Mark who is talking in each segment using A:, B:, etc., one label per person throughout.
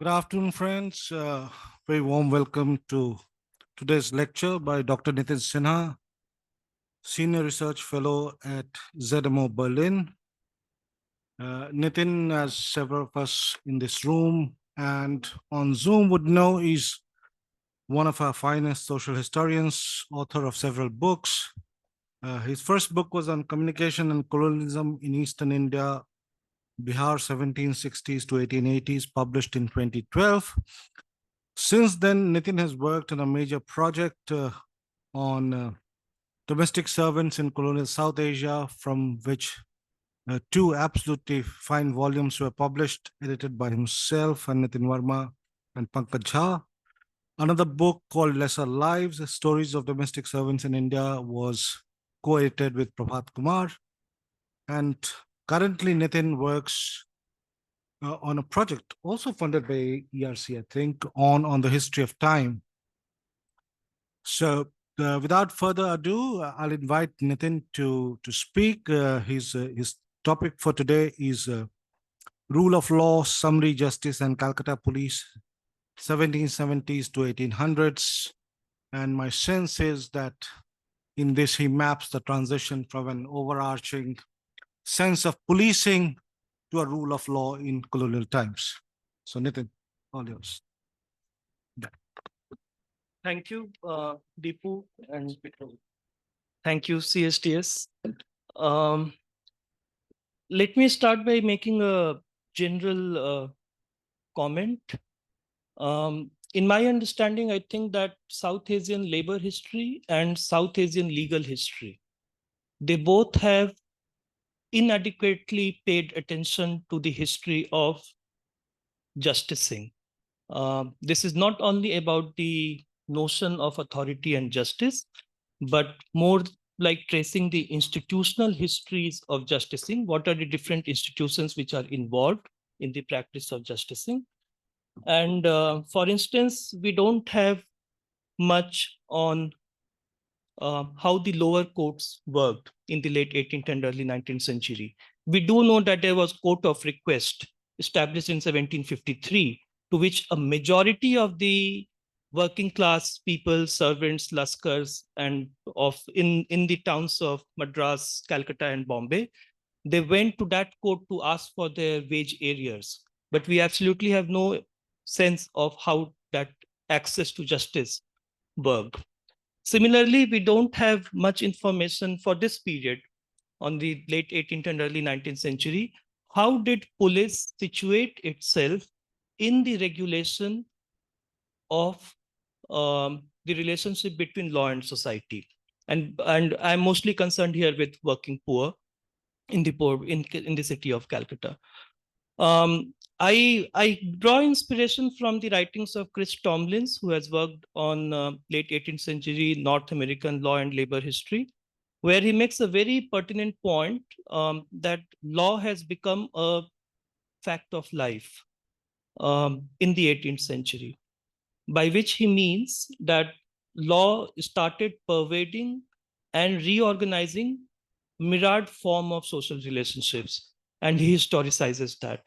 A: Good afternoon, friends. Very warm welcome to today's lecture by Dr. Nitin Sinha, Senior Research Fellow at ZMO Berlin. Nitin, as several of us in this room and on Zoom would know, is one of our finest social historians, author of several books. His first book was on communication and colonialism in Eastern India, Bihar 1760s to 1880s, published in 2012. Since then, Nitin has worked on a major project on domestic servants in colonial South Asia, from which two absolutely fine volumes were published, edited by himself and Nitin Verma and Pankaj Jha. Another book called Lesser Lives, Stories of Domestic Servants in India, was co-edited with Prabhat Kumar. And currently, Nitin works on a project also funded by ERC, I think, on the history of time. So, without further ado, I'll invite Nitin to speak. His topic for today is rule of law, summary justice, and Calcutta police, 1770s to 1800s. And my sense is that in this, he maps the transition from an overarching sense of policing to a rule of law in colonial times. So, Nitin, all yours.
B: Thank you, Deepu, and thank you, CSTS. Let me start by making a general comment. In my understanding, I think that South Asian labor history and South Asian legal history, they both have inadequately paid attention to the history of justicing. This is not only about the notion of authority and justice, but more like tracing the institutional histories of justicing. What are the different institutions which are involved in the practice of justicing? And for instance, we don't have much on how the lower courts worked in the late 18th and early 19th century. We do know that there was court of request established in 1753, to which a majority of the working class people, servants, laskars, and in the towns of Madras, Calcutta, and Bombay, they went to that court to ask for their wage arrears. But we absolutely have no sense of how that access to justice worked. Similarly, we don't have much information for this period on the late 18th and early 19th century. How did police situate itself in the regulation of the relationship between law and society? And I'm mostly concerned here with working poor in the city of Calcutta. I draw inspiration from the writings of Chris Tomlins, who has worked on late 18th century North American law and labor history, where he makes a very pertinent point that law has become a fact of life in the 18th century, by which he means that law started pervading and reorganizing myriad form of social relationships, and he historicizes that.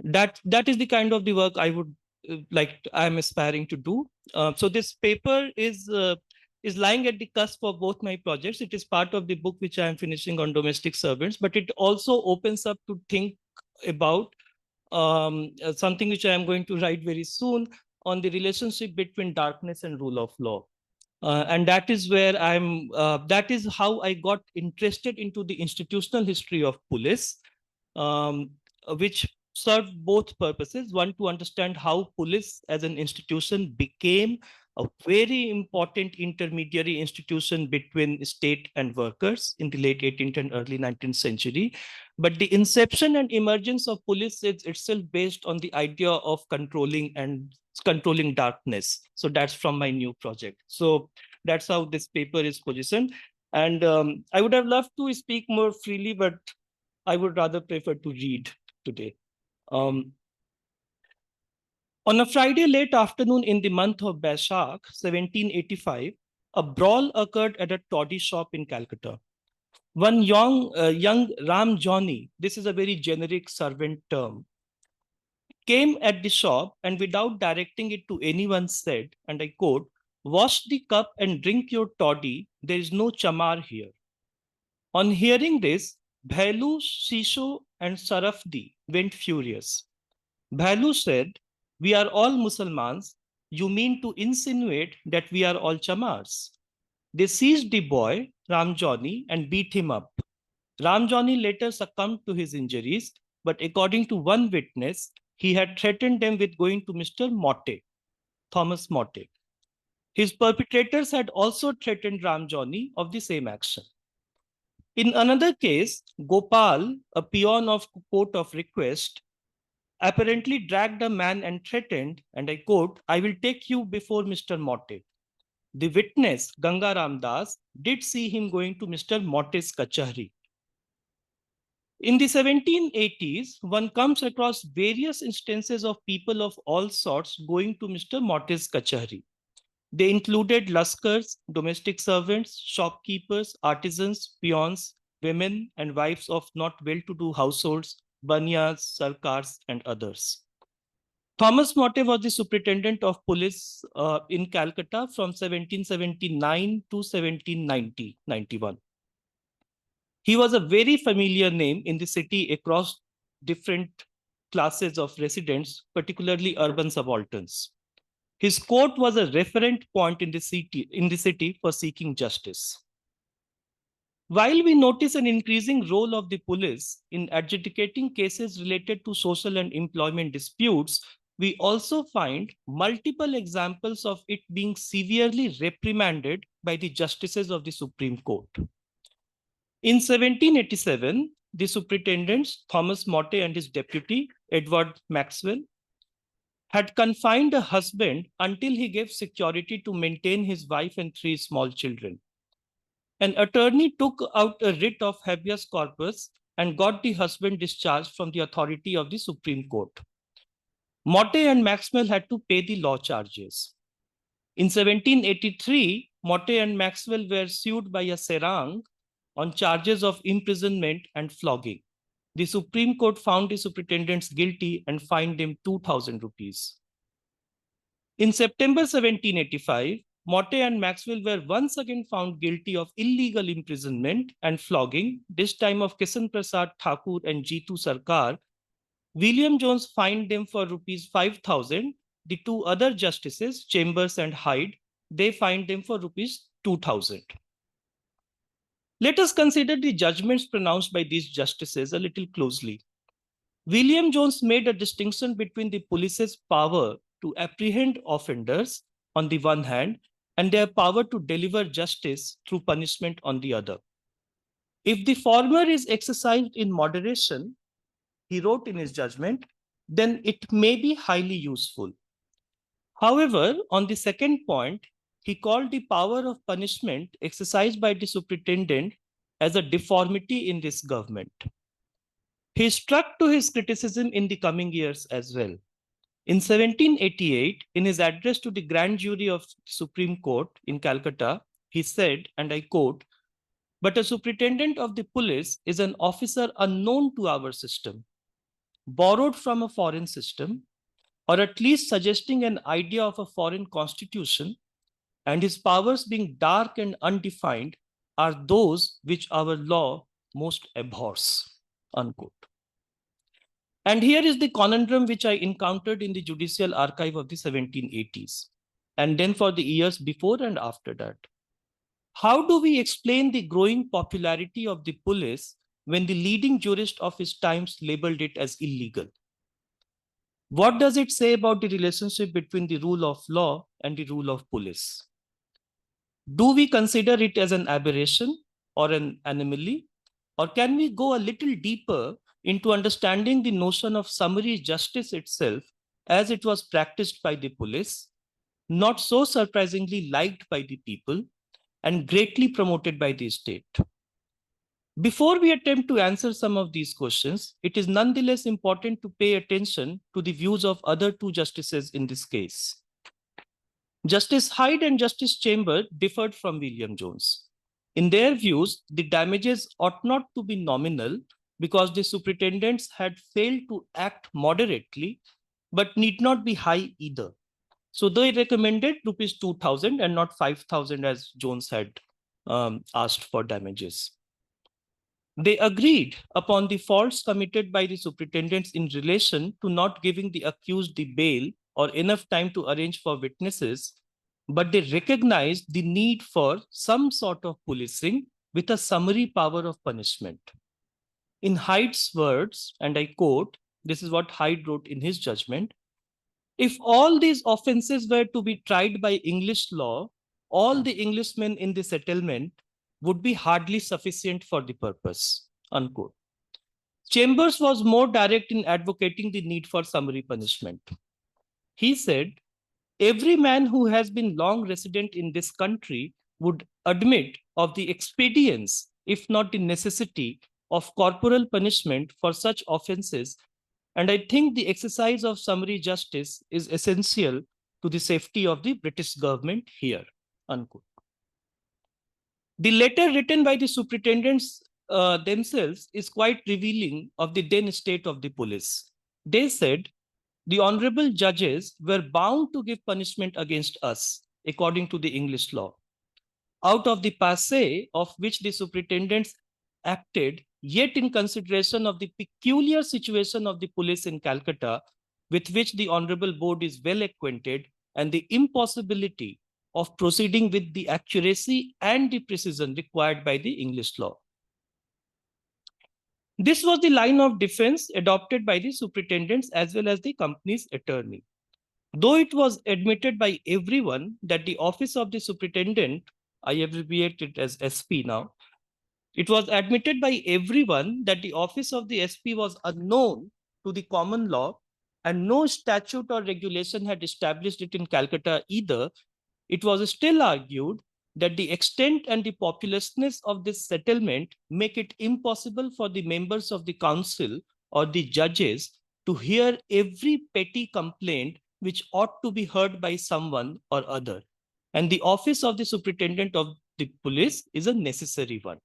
B: That is the kind of the work I would I'm aspiring to do. So this paper is lying at the cusp of both my projects. It is part of the book which I am finishing on domestic servants, but it also opens up to think about something which I am going to write very soon on the relationship between darkness and rule of law. And that is where that is how I got interested into the institutional history of police, which served both purposes. One, to understand how police as an institution became a very important intermediary institution between state and workers in the late 18th and early 19th century. But the inception and emergence of police is itself based on the idea of controlling darkness. So that's from my new project. So that's how this paper is positioned. And I would have loved to speak more freely, but I would rather prefer to read today. On a Friday late afternoon in the month of Baishakh, 1785, a brawl occurred at a toddy shop in Calcutta. One young Ram Johnny, this is a very generic servant term, came at the shop and without directing it to anyone said, and I quote, "Wash the cup and drink your toddy. There is no chamar here." On hearing this, Bhailu, Shisho, and Sarafdi went furious. Bhailu said, "We are all Musalmans. You mean to insinuate that we are all chamars?" They seized the boy, Ramjani, and beat him up. Ramjani later succumbed to his injuries, but according to one witness, he had threatened them with going to Mr. Motte, Thomas Motte. His perpetrators had also threatened Ramjani of the same action. In another case, Gopal, a peon of court of request, apparently dragged a man and threatened, and I quote, "I will take you before Mr. Motte." The witness, Ganga Ram Das, did see him going to Mr. Motte's kachahri. In the 1780s, one comes across various instances of people of all sorts going to Mr. Motte's kachahri. They included laskars, domestic servants, shopkeepers, artisans, peons, women, and wives of not well-to-do households, banyas, sarkars, and others. Thomas Motte was the superintendent of police in Calcutta from 1779 to 1791. He was a very familiar name in the city across different classes of residents, particularly urban subalterns. His court was a referent point in the city for seeking justice. While we notice an increasing role of the police in adjudicating cases related to social and employment disputes, we also find multiple examples of it being severely reprimanded by the justices of the Supreme Court. In 1787, the superintendents, Thomas Motte and his deputy, Edward Maxwell, had confined a husband until he gave security to maintain his wife and 3 small children. An attorney took out a writ of habeas corpus and got the husband discharged from the authority of the Supreme Court. Motte and Maxwell had to pay the law charges. In 1783, Motte and Maxwell were sued by a serang on charges of imprisonment and flogging. The Supreme Court found the superintendents guilty and fined them 2,000 rupees. In September 1785, Motte and Maxwell were once again found guilty of illegal imprisonment and flogging, this time of Kisan Prasad Thakur and Jitu Sarkar. William Jones fined them for rupees 5,000. The 2 other justices, Chambers and Hyde, they fined them for rupees 2,000. Let us consider the judgments pronounced by these justices a little closely. William Jones made a distinction between the police's power to apprehend offenders on the one hand and their power to deliver justice through punishment on the other. If the former is exercised in moderation, he wrote in his judgment, then it may be highly useful. However, on the second point, he called the power of punishment exercised by the superintendent as a deformity in this government. He struck to his criticism in the coming years as well. In 1788, in his address to the grand jury of the Supreme Court in Calcutta, he said, and I quote, "But a superintendent of the police is an officer unknown to our system, borrowed from a foreign system, or at least suggesting an idea of a foreign constitution, and his powers being dark and undefined are those which our law most abhors," unquote. And here is the conundrum which I encountered in the judicial archive of the 1780s, and then for the years before and after that. How do we explain the growing popularity of the police when the leading jurist of his times labeled it as illegal? What does it say about the relationship between the rule of law and the rule of police? Do we consider it as an aberration or an anomaly? Or can we go a little deeper into understanding the notion of summary justice itself as it was practiced by the police, not so surprisingly liked by the people, and greatly promoted by the state? Before we attempt to answer some of these questions, it is nonetheless important to pay attention to the views of other 2 justices in this case. Justice Hyde and Justice Chambers differed from William Jones. In their views, the damages ought not to be nominal because the superintendents had failed to act moderately but need not be high either. So they recommended rupees 2,000 and not 5,000 as Jones had asked for damages. They agreed upon the faults committed by the superintendents in relation to not giving the accused the bail or enough time to arrange for witnesses, but they recognized the need for some sort of policing with a summary power of punishment. In Hyde's words, and I quote, this is what Hyde wrote in his judgment: if all these offenses were to be tried by English law, all the Englishmen in the settlement would be hardly sufficient for the purpose. Unquote. Chambers was more direct in advocating the need for summary punishment. He said, every man who has been long resident in this country would admit of the expedience, if not the necessity, of corporal punishment for such offenses, and I think the exercise of summary justice is essential to the safety of the British government here. Unquote. The letter written by the superintendents themselves is quite revealing of the then state of the police. They said, the honorable judges were bound to give punishment against us according to the English law. Out of the passe of which the superintendents acted, yet in consideration of the peculiar situation of the police in Calcutta, with which the Honorable Board is well acquainted, and the impossibility of proceeding with the accuracy and the precision required by the English law. This was the line of defense adopted by the superintendents as well as the company's attorney. Though it was admitted by everyone that the office of the superintendent, I abbreviate it as SP now, it was admitted by everyone that the office of the SP was unknown to the common law, and no statute or regulation had established it in Calcutta either. It was still argued that the extent and the populousness of this settlement make it impossible for the members of the council or the judges to hear every petty complaint which ought to be heard by someone or other. And the office of the superintendent of the police is a necessary one.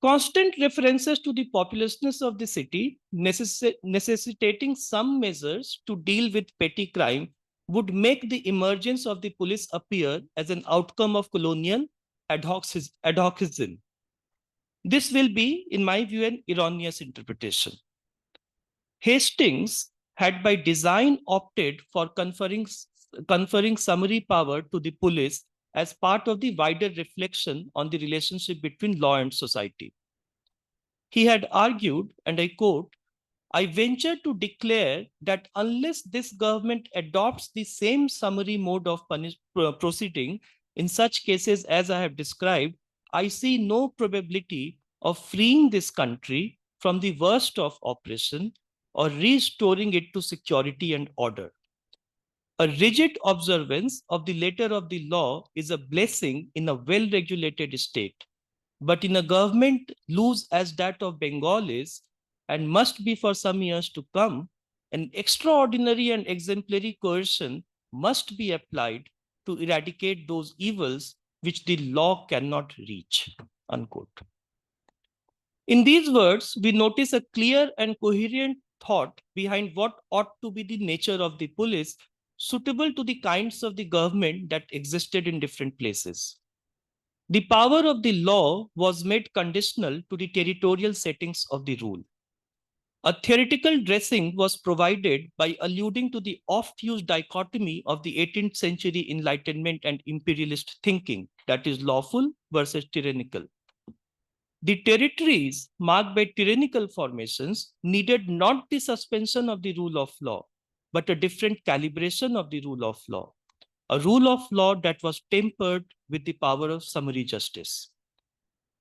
B: Constant references to the populousness of the city necessitating some measures to deal with petty crime would make the emergence of the police appear as an outcome of colonial ad hocism. This will be, in my view, an erroneous interpretation. Hastings had by design opted for conferring summary power to the police as part of the wider reflection on the relationship between law and society. He had argued, and I quote, I venture to declare that unless this government adopts the same summary mode of proceeding in such cases as I have described, I see no probability of freeing this country from the worst of oppression or restoring it to security and order. A rigid observance of the letter of the law is a blessing in a well-regulated state. But in a government loose as that of Bengal is, and must be for some years to come, an extraordinary and exemplary coercion must be applied to eradicate those evils which the law cannot reach. Unquote. In these words, we notice a clear and coherent thought behind what ought to be the nature of the police, suitable to the kinds of the government that existed in different places. The power of the law was made conditional to the territorial settings of the rule. A theoretical dressing was provided by alluding to the oft-used dichotomy of the 18th century Enlightenment and imperialist thinking, that is lawful versus tyrannical. The territories marked by tyrannical formations needed not the suspension of the rule of law, but a different calibration of the rule of law, a rule of law that was tempered with the power of summary justice.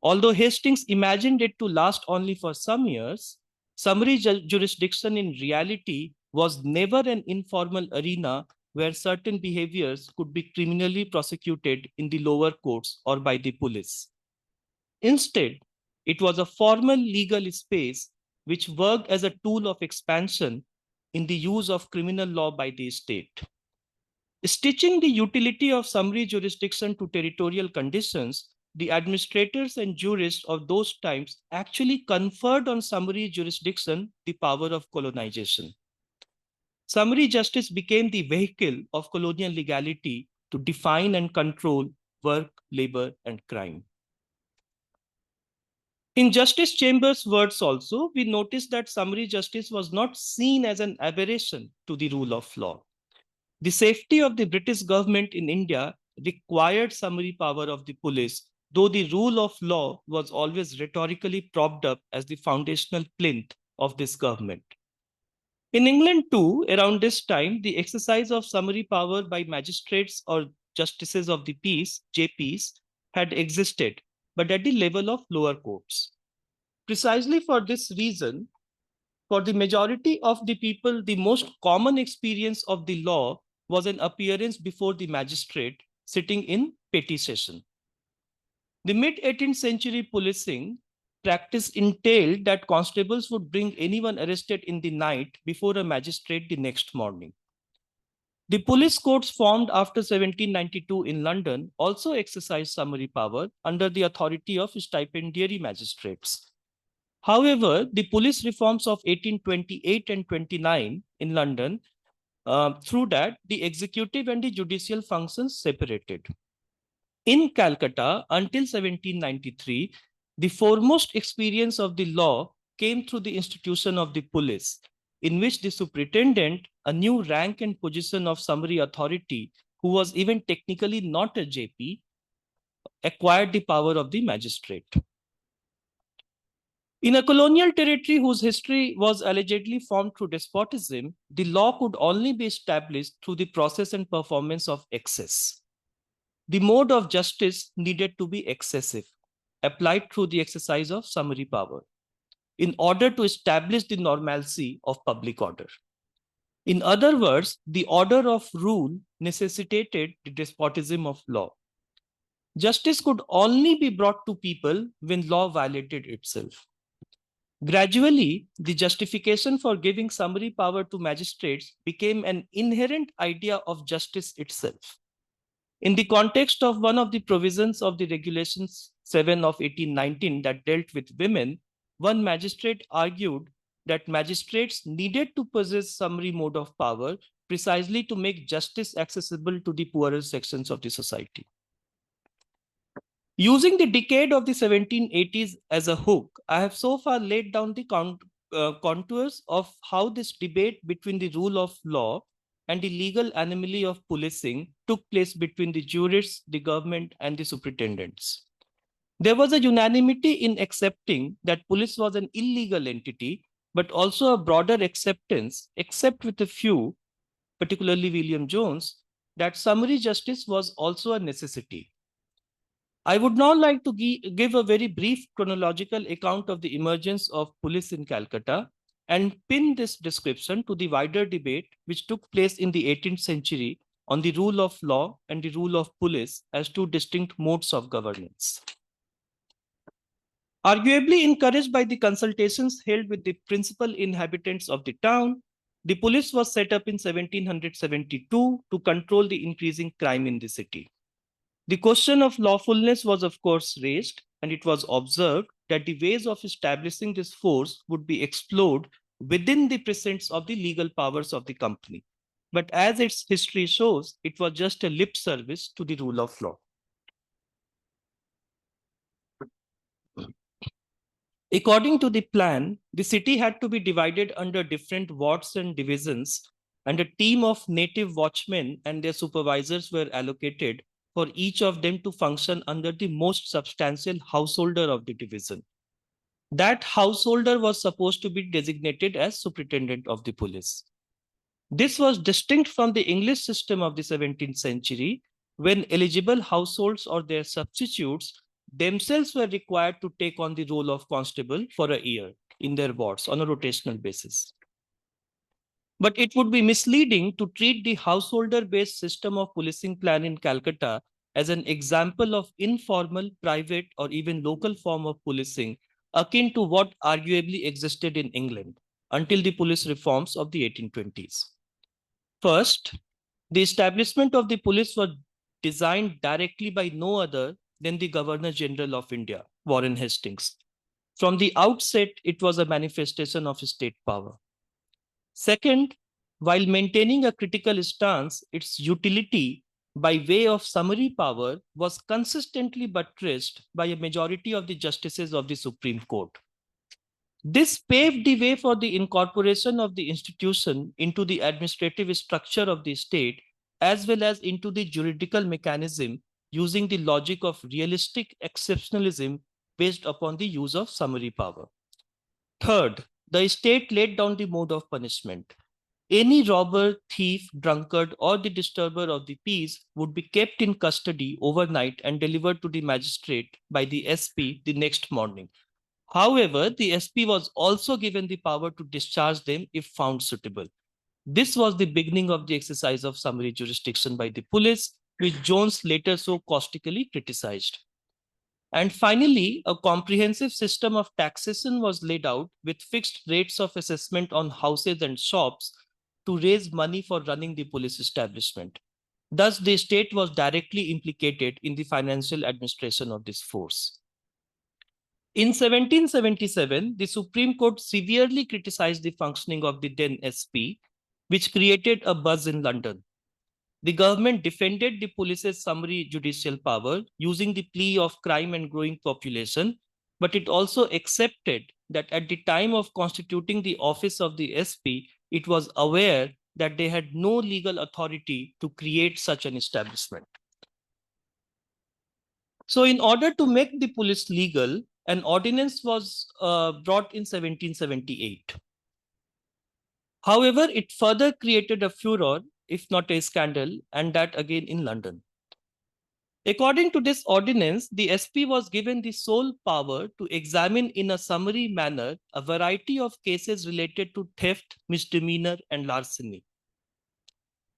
B: Although Hastings imagined it to last only for some years, summary jurisdiction in reality was never an informal arena where certain behaviors could be criminally prosecuted in the lower courts or by the police. Instead, it was a formal legal space which worked as a tool of expansion in the use of criminal law by the state. Stitching the utility of summary jurisdiction to territorial conditions, the administrators and jurists of those times actually conferred on summary jurisdiction the power of colonization. Summary justice became the vehicle of colonial legality to define and control work, labor, and crime. In Justice Chambers' words also, we notice that summary justice was not seen as an aberration to the rule of law. The safety of the British government in India required summary power of the police, though the rule of law was always rhetorically propped up as the foundational plinth of this government. In England too, around this time, the exercise of summary power by magistrates or justices of the peace, JPs, had existed, but at the level of lower courts. Precisely for this reason, for the majority of the people, the most common experience of the law was an appearance before the magistrate sitting in petty session. The mid-18th century policing practice entailed that constables would bring anyone arrested in the night before a magistrate the next morning. The police courts formed after 1792 in London also exercised summary power under the authority of stipendiary magistrates. However, the police reforms of 1828 and 29 in London, through that, the executive and the judicial functions separated. In Calcutta, until 1793, the foremost experience of the law came through the institution of the police, in which the superintendent, a new rank and position of summary authority, who was even technically not a JP, acquired the power of the magistrate. In a colonial territory whose history was allegedly formed through despotism, the law could only be established through the process and performance of excess. The mode of justice needed to be excessive, applied through the exercise of summary power, in order to establish the normalcy of public order. In other words, the order of rule necessitated the despotism of law. Justice could only be brought to people when law violated itself. Gradually, the justification for giving summary power to magistrates became an inherent idea of justice itself. In the context of one of the provisions of the Regulations 7 of 1819 that dealt with women, one magistrate argued that magistrates needed to possess summary mode of power precisely to make justice accessible to the poorer sections of the society. Using the decade of the 1780s as a hook, I have so far laid down the contours of how this debate between the rule of law and the legal anomaly of policing took place between the jurists, the government, and the superintendents. There was a unanimity in accepting that police was an illegal entity, but also a broader acceptance, except with a few, particularly William Jones, that summary justice was also a necessity. I would now like to give a very brief chronological account of the emergence of police in Calcutta and pin this description to the wider debate which took place in the 18th century on the rule of law and the rule of police as two distinct modes of governance. Arguably encouraged by the consultations held with the principal inhabitants of the town, the police was set up in 1772 to control the increasing crime in the city. The question of lawfulness was of course raised, and it was observed that the ways of establishing this force would be explored within the precincts of the legal powers of the company. But as its history shows, it was just a lip service to the rule of law. According to the plan, the city had to be divided under different wards and divisions, and a team of native watchmen and their supervisors were allocated for each of them to function under the most substantial householder of the division. That householder was supposed to be designated as superintendent of the police. This was distinct from the English system of the 17th century, when eligible households or their substitutes themselves were required to take on the role of constable for a year in their wards on a rotational basis. But it would be misleading to treat the householder-based system of policing plan in Calcutta as an example of informal, private, or even local form of policing akin to what arguably existed in England until the police reforms of the 1820s. First, the establishment of the police was designed directly by no other than the Governor General of India, Warren Hastings. From the outset, it was a manifestation of state power. Second, while maintaining a critical stance, its utility by way of summary power was consistently buttressed by a majority of the justices of the Supreme Court. This paved the way for the incorporation of the institution into the administrative structure of the state, as well as into the juridical mechanism using the logic of realistic exceptionalism based upon the use of summary power. Third, the state laid down the mode of punishment. Any robber, thief, drunkard, or the disturber of the peace would be kept in custody overnight and delivered to the magistrate by the SP the next morning. However, the SP was also given the power to discharge them if found suitable. This was the beginning of the exercise of summary jurisdiction by the police, which Jones later so caustically criticized. And finally, a comprehensive system of taxation was laid out with fixed rates of assessment on houses and shops to raise money for running the police establishment. Thus, the state was directly implicated in the financial administration of this force. In 1777, the Supreme Court severely criticized the functioning of the then SP, which created a buzz in London. The government defended the police's summary judicial power using the plea of crime and growing population, but it also accepted that at the time of constituting the office of the SP, it was aware that they had no legal authority to create such an establishment. So in order to make the police legal, an ordinance was brought in 1778. However, it further created a furor, if not a scandal, and that again in London. According to this ordinance, the SP was given the sole power to examine in a summary manner a variety of cases related to theft, misdemeanor, and larceny.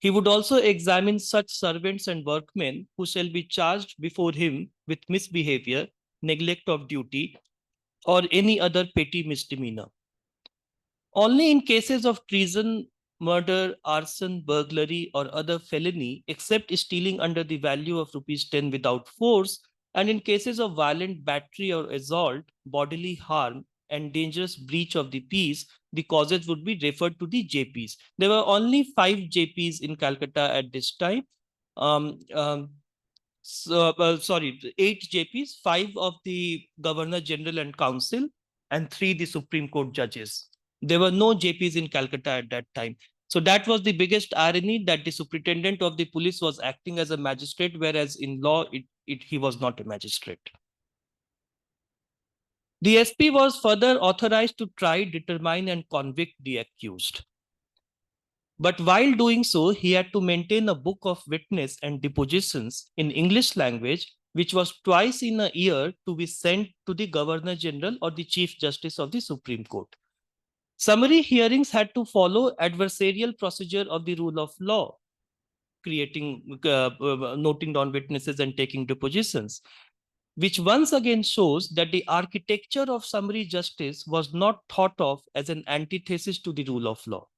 B: He would also examine such servants and workmen who shall be charged before him with misbehavior, neglect of duty, or any other petty misdemeanor. Only in cases of treason, murder, arson, burglary, or other felony, except stealing under the value of ₹10 without force, and in cases of violent battery or assault, bodily harm, and dangerous breach of the peace, the causes would be referred to the JPs. There were only 5 JPs in Calcutta at this time. 8 JPs, 5 of the Governor General and Council, and 3 the Supreme Court judges. There were no JPs in Calcutta at that time. So that was the biggest irony, that the superintendent of the police was acting as a magistrate, whereas in law, he was not a magistrate. The SP was further authorized to try, determine, and convict the accused. But while doing so, he had to maintain a book of witness and depositions in English language, which was twice in a year to be sent to the Governor General or the Chief Justice of the Supreme Court. Summary hearings had to follow adversarial procedure of the rule of law, noting down witnesses and taking depositions, which once again shows that the architecture of summary justice was not thought of as an antithesis to the rule of law.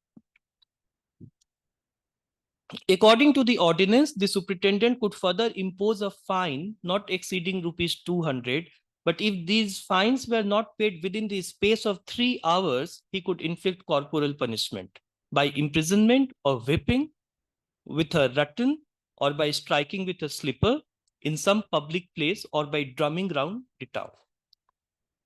B: According to the ordinance, the superintendent could further impose a fine not exceeding ₹200, but if these fines were not paid within the space of 3 hours, he could inflict corporal punishment by imprisonment or whipping with a rattan, or by striking with a slipper in some public place, or by drumming round the town.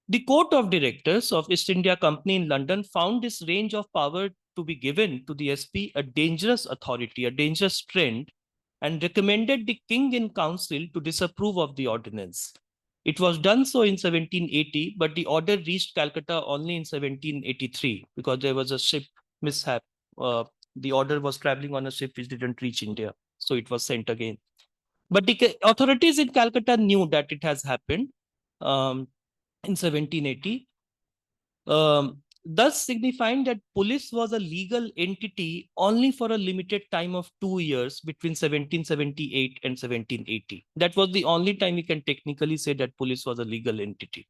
B: The Court of Directors of East India Company in London found this range of power to be given to the SP a dangerous authority, a dangerous trend, and recommended the King in Council to disapprove of the ordinance. It was done so in 1780, but the order reached Calcutta only in 1783 because there was a ship mishap. The order was traveling on a ship which didn't reach India, so it was sent again. But the authorities in Calcutta knew that it has happened in 1780. Thus signifying that police was a legal entity only for a limited time of 2 years between 1778 and 1780. That was the only time we can technically say that police was a legal entity.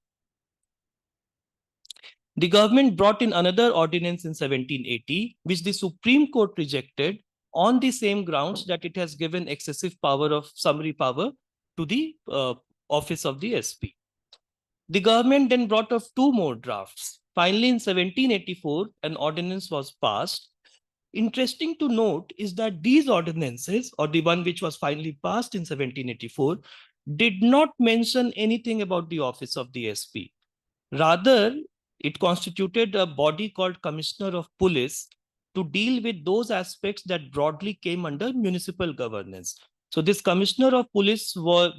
B: The government brought in another ordinance in 1780, which the Supreme Court rejected on the same grounds that it has given excessive power of summary power to the office of the SP. The government then brought up 2 more drafts. Finally, in 1784, an ordinance was passed interesting to note is that these ordinances, or the one which was finally passed in 1784, did not mention anything about the office of the SP. Rather, it constituted a body called Commissioner of Police to deal with those aspects that broadly came under municipal governance. So this Commissioner of Police were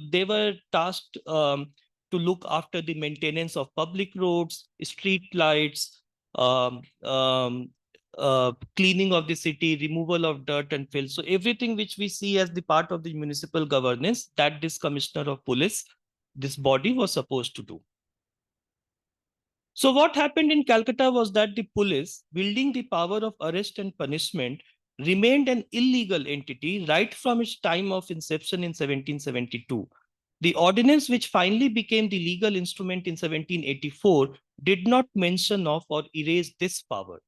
B: tasked to look after the maintenance of public roads, street lights, um, um, cleaning of the city, removal of dirt and filth. So everything which we see as the part of the municipal governance that this Commissioner of Police, this body was supposed to do. So what happened in Calcutta was that the police, wielding the power of arrest and punishment, remained an illegal entity right from its time of inception in 1772. The ordinance which finally became the legal instrument in 1784 did not mention of or erase this power.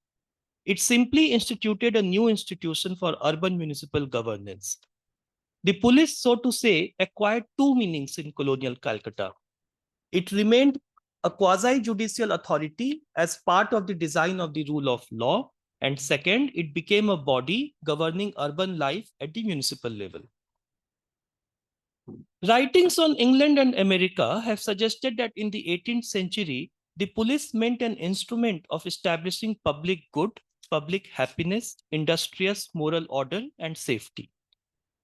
B: It simply instituted a new institution for urban municipal governance. The police, so to say, acquired two meanings in colonial Calcutta. It remained a quasi-judicial authority as part of the design of the rule of law. And second, it became a body governing urban life at the municipal level. Writings on England and America have suggested that in the 18th century, the police meant an instrument of establishing public good, public happiness, industrious moral order, and safety.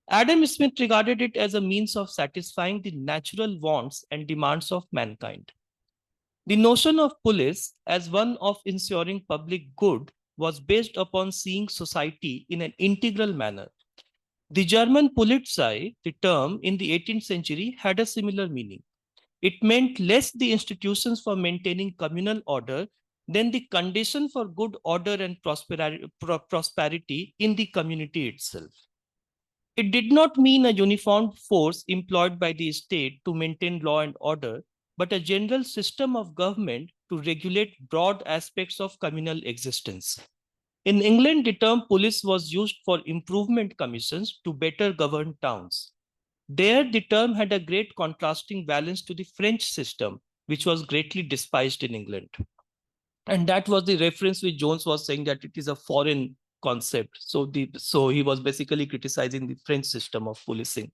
B: Adam Smith regarded it as a means of satisfying the natural wants and demands of mankind. The notion of police as one of ensuring public good was based upon seeing society in an integral manner. The German Polizei, the term in the 18th century, had a similar meaning. It meant less the institutions for maintaining communal order than the condition for good order and prosperity in the community itself. It did not mean a uniformed force employed by the state to maintain law and order, but a general system of government to regulate broad aspects of communal existence. In England, the term police was used for improvement commissions to better govern towns. There, the term had a great contrasting balance to the French system, which was greatly despised in England. And that was the reference which Jones was saying that it is a foreign concept. So he was basically criticizing the French system of policing.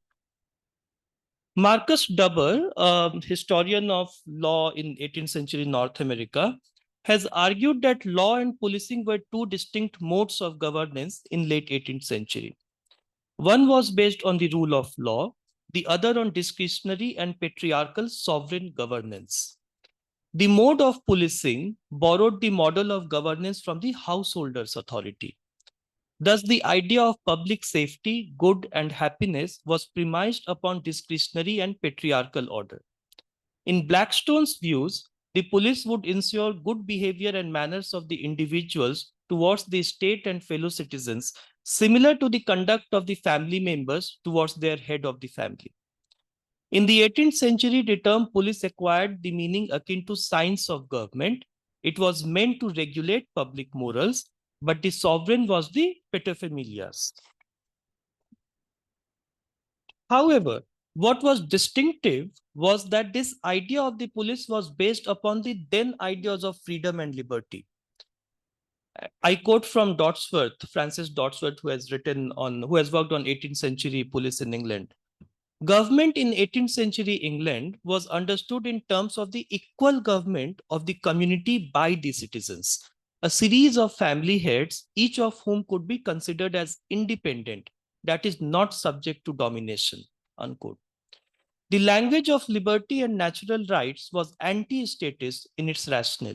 B: Marcus Dubber, a historian of law in 18th century North America, has argued that law and policing were two distinct modes of governance in late 18th century. One was based on the rule of law, the other on discretionary and patriarchal sovereign governance. The mode of policing borrowed the model of governance from the householder's authority. Thus, the idea of public safety, good, and happiness was premised upon discretionary and patriarchal order. In Blackstone's views, the police would ensure good behavior and manners of the individuals towards the state and fellow citizens, similar to the conduct of the family members towards their head of the family. In the 18th century, the term police acquired the meaning akin to science of government. It was meant to regulate public morals, but the sovereign was the paterfamilias. However, what was distinctive was that this idea of the police was based upon the then ideas of freedom and liberty. I quote from Dodsworth, Francis Dodsworth, who has worked on 18th century police in England. Government in 18th century England was understood in terms of the equal government of the community by the citizens, a series of family heads, each of whom could be considered as independent, that is not subject to domination, unquote. The language of liberty and natural rights was anti-statist in its rationale.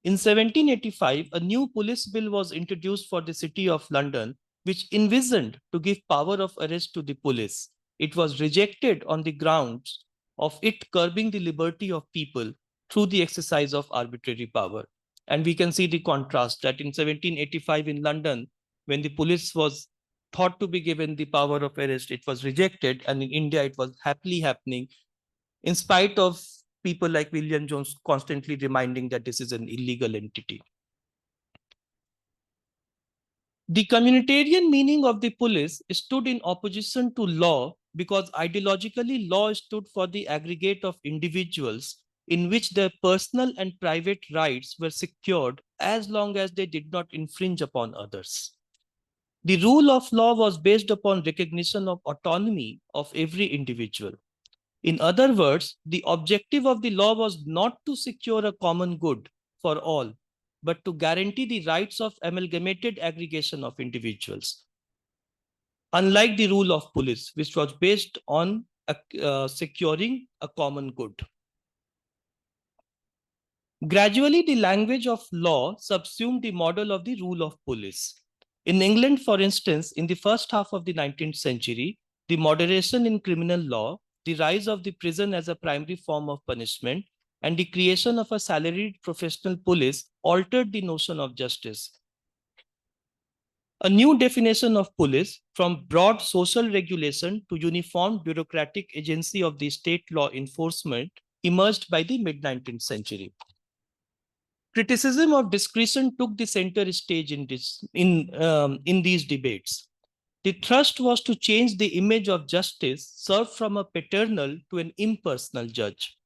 B: In 1785, a new police bill was introduced for the city of London, which envisioned to give power of arrest to the police. It was rejected on the grounds of it curbing the liberty of people through the exercise of arbitrary power. And we can see the contrast that in 1785 in London, when the police was thought to be given the power of arrest, it was rejected. And in India, it was happily happening in spite of people like William Jones constantly reminding that this is an illegal entity. The communitarian meaning of the police stood in opposition to law because ideologically law stood for the aggregate of individuals in which their personal and private rights were secured as long as they did not infringe upon others. The rule of law was based upon recognition of autonomy of every individual. In other words, the objective of the law was not to secure a common good for all, but to guarantee the rights of amalgamated aggregation of individuals. Unlike the rule of police, which was based on securing a common good. Gradually, the language of law subsumed the model of the rule of police. In England, for instance, in the first half of the 19th century, the moderation in criminal law, the rise of the prison as a primary form of punishment, and the creation of a salaried professional police altered the notion of justice. A new definition of police, from broad social regulation to uniform bureaucratic agency of the state law enforcement, emerged by the mid-19th century. Criticism of discretion took the center stage in these debates. The thrust was to change the image of justice served from a paternal to an impersonal judge.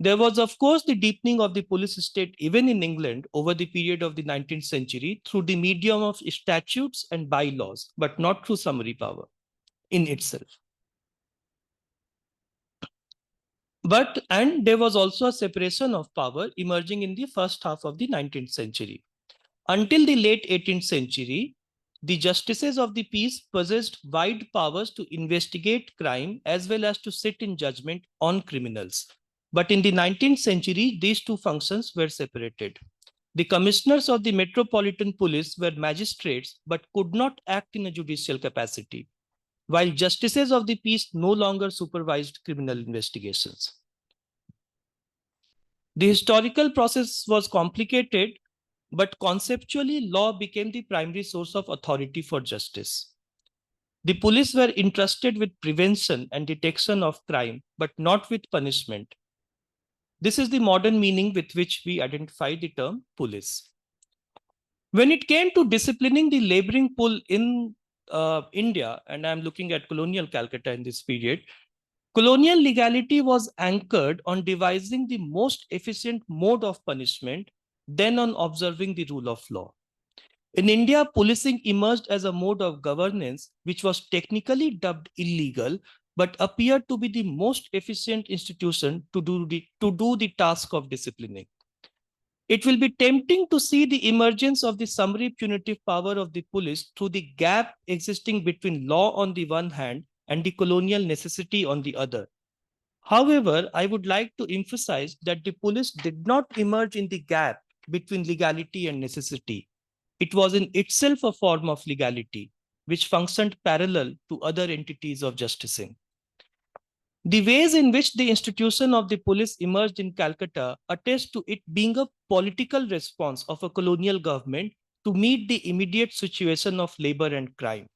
B: There was, of course, the deepening of the police state even in England over the period of the 19th century through the medium of statutes and bylaws, but not through summary power in itself. And there was also a separation of power emerging in the first half of the 19th century. Until the late 18th century, the justices of the peace possessed wide powers to investigate crime as well as to sit in judgment on criminals. But in the 19th century, these two functions were separated. The commissioners of the Metropolitan Police were magistrates but could not act in a judicial capacity, while justices of the peace no longer supervised criminal investigations. The historical process was complicated, but conceptually, law became the primary source of authority for justice. The police were entrusted with prevention and detection of crime, but not with punishment. This is the modern meaning with which we identify the term police. When it came to disciplining the laboring pool in India, and I'm looking at colonial Calcutta in this period, colonial legality was anchored on devising the most efficient mode of punishment than on observing the rule of law. In India, policing emerged as a mode of governance which was technically dubbed illegal, but appeared to be the most efficient institution to do the task of disciplining. It will be tempting to see the emergence of the summary punitive power of the police through the gap existing between law on the one hand and the colonial necessity on the other. However, I would like to emphasize that the police did not emerge in the gap between legality and necessity. It was in itself a form of legality, which functioned parallel to other entities of justicing. The ways in which the institution of the police emerged in Calcutta attest to it being a political response of a colonial government to meet the immediate situation of labor and crime.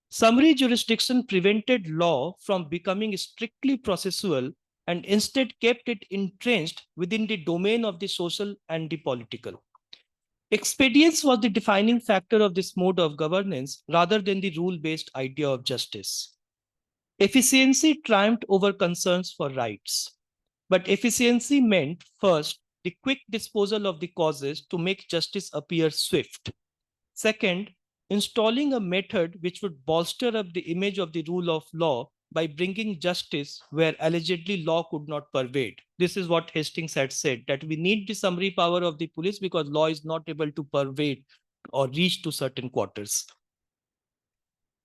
B: Summary jurisdiction prevented law from becoming strictly processual and instead kept it entrenched within the domain of the social and the political. Expedience was the defining factor of this mode of governance rather than the rule-based idea of justice. Efficiency triumphed over concerns for rights, but efficiency meant, first, the quick disposal of the causes to make justice appear swift. Second, installing a method which would bolster up the image of the rule of law by bringing justice where allegedly law could not pervade. This is what Hastings had said, that we need the summary power of the police because law is not able to pervade or reach to certain quarters.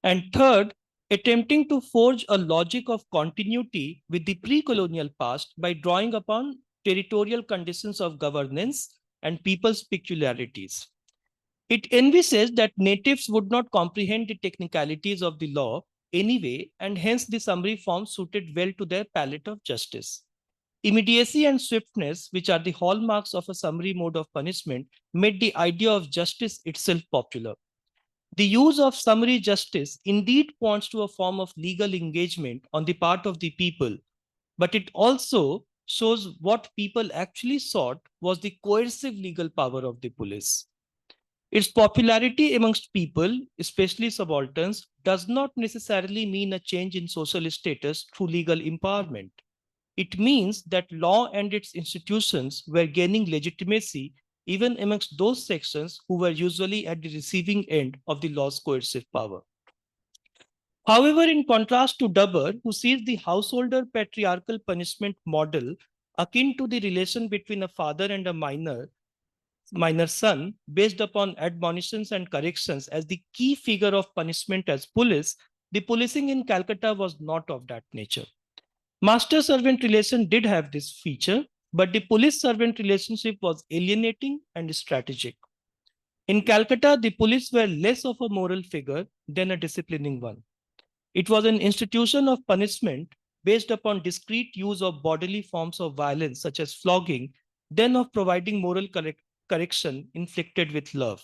B: And third, attempting to forge a logic of continuity with the pre-colonial past by drawing upon territorial conditions of governance and people's peculiarities. It envisages that natives would not comprehend the technicalities of the law anyway, and hence the summary form suited well to their palette of justice. Immediacy and swiftness, which are the hallmarks of a summary mode of punishment, made the idea of justice itself popular. The use of summary justice indeed points to a form of legal engagement on the part of the people, but it also shows what people actually sought was the coercive legal power of the police. Its popularity amongst people, especially subalterns, does not necessarily mean a change in social status through legal empowerment. It means that law and its institutions were gaining legitimacy even amongst those sections who were usually at the receiving end of the law's coercive power. However, in contrast to Dubber, who sees the householder patriarchal punishment model akin to the relation between a father and a minor son, based upon admonitions and corrections as the key figure of punishment as police, the policing in Calcutta was not of that nature. Master-servant relation did have this feature, but the police-servant relationship was alienating and strategic. In Calcutta, the police were less of a moral figure than a disciplining one. It was an institution of punishment based upon discrete use of bodily forms of violence, such as flogging, than of providing moral correction inflicted with love.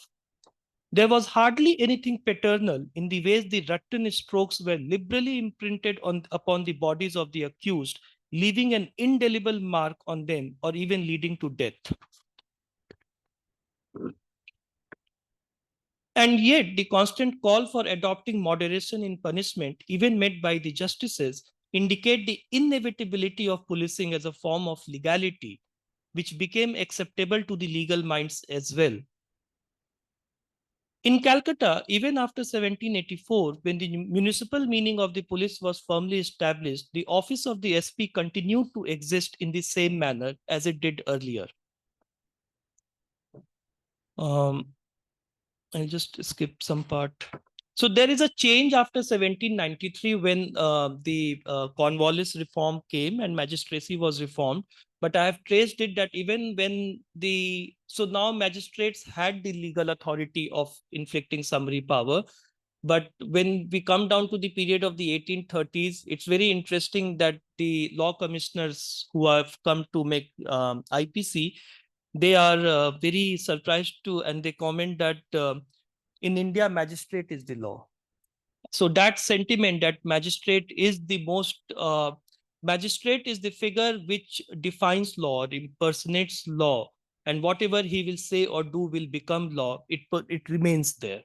B: There was hardly anything paternal in the ways the rotten strokes were liberally imprinted upon the bodies of the accused, leaving an indelible mark on them or even leading to death. And yet, the constant call for adopting moderation in punishment, even made by the justices, indicate the inevitability of policing as a form of legality, which became acceptable to the legal minds as well. In Calcutta, even after 1784, when the municipal meaning of the police was firmly established, the office of the SP continued to exist in the same manner as it did earlier. I'll just skip some part. So there is a change after 1793 when the Cornwallis reform came and magistracy was reformed. But I have traced it that even when so now magistrates had the legal authority of inflicting summary power. But when we come down to the period of the 1830s, it's very interesting that the law commissioners who have come to make IPC, they are very surprised to, and they comment that in India, magistrate is the law. So that sentiment that magistrate is the figure which defines law, impersonates law, and whatever he will say or do will become law, it remains there.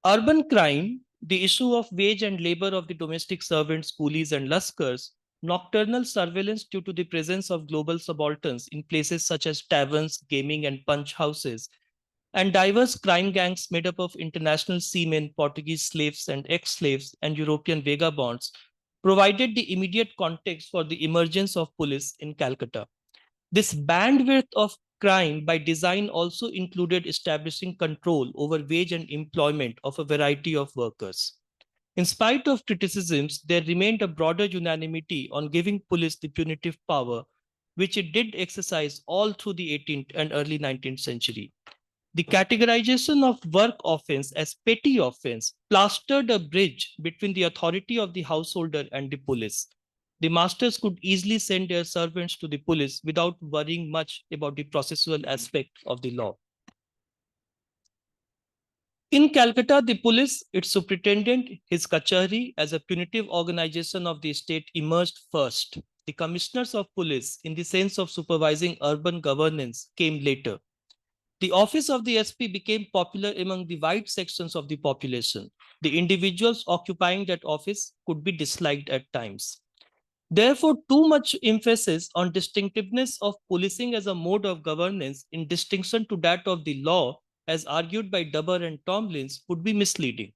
B: Urban crime, the issue of wage and labor of the domestic servants, coolies, and luskers, nocturnal surveillance due to the presence of global subalterns in places such as taverns, gaming, and punch houses, and diverse crime gangs made up of international seamen, Portuguese slaves and ex-slaves, and European vagabonds provided the immediate context for the emergence of police in Calcutta. This bandwidth of crime by design also included establishing control over wage and employment of a variety of workers. In spite of criticisms, there remained a broader unanimity on giving police the punitive power, which it did exercise all through the 18th and early 19th century. The categorization of work offense as petty offense plastered a bridge between the authority of the householder and the police. The masters could easily send their servants to the police without worrying much about the processual aspect of the law. In Calcutta, the police, its superintendent, his kachari, as a punitive organization of the state emerged first. The commissioners of police, in the sense of supervising urban governance, came later. The office of the SP became popular among the wide sections of the population. The individuals occupying that office could be disliked at times. Therefore, too much emphasis on distinctiveness of policing as a mode of governance in distinction to that of the law, as argued by Dubber and Tomlins, would be misleading.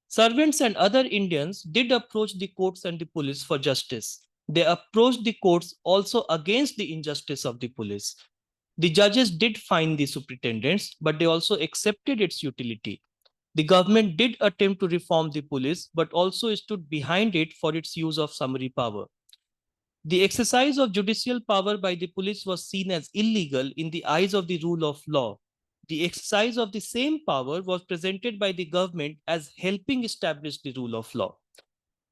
B: Servants and other Indians did approach the courts and the police for justice. They approached the courts also against the injustice of the police. The judges did fine the superintendents, but they also accepted its utility. The government did attempt to reform the police, but also stood behind it for its use of summary power. The exercise of judicial power by the police was seen as illegal in the eyes of the rule of law. The exercise of the same power was presented by the government as helping establish the rule of law.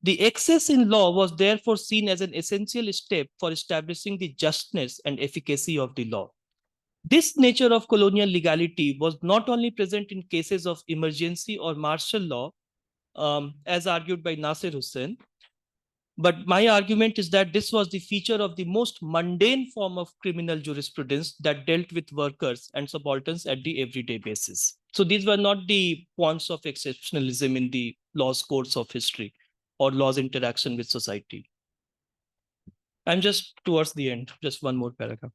B: The excess in law was therefore seen as an essential step for establishing the justness and efficacy of the law. This nature of colonial legality was not only present in cases of emergency or martial law, as argued by Nasir Hussain, but my argument is that this was the feature of the most mundane form of criminal jurisprudence that dealt with workers and subalterns at the everyday basis. So these were not the points of exceptionalism in the law's course of history or law's interaction with society. I'm just towards the end, just one more paragraph.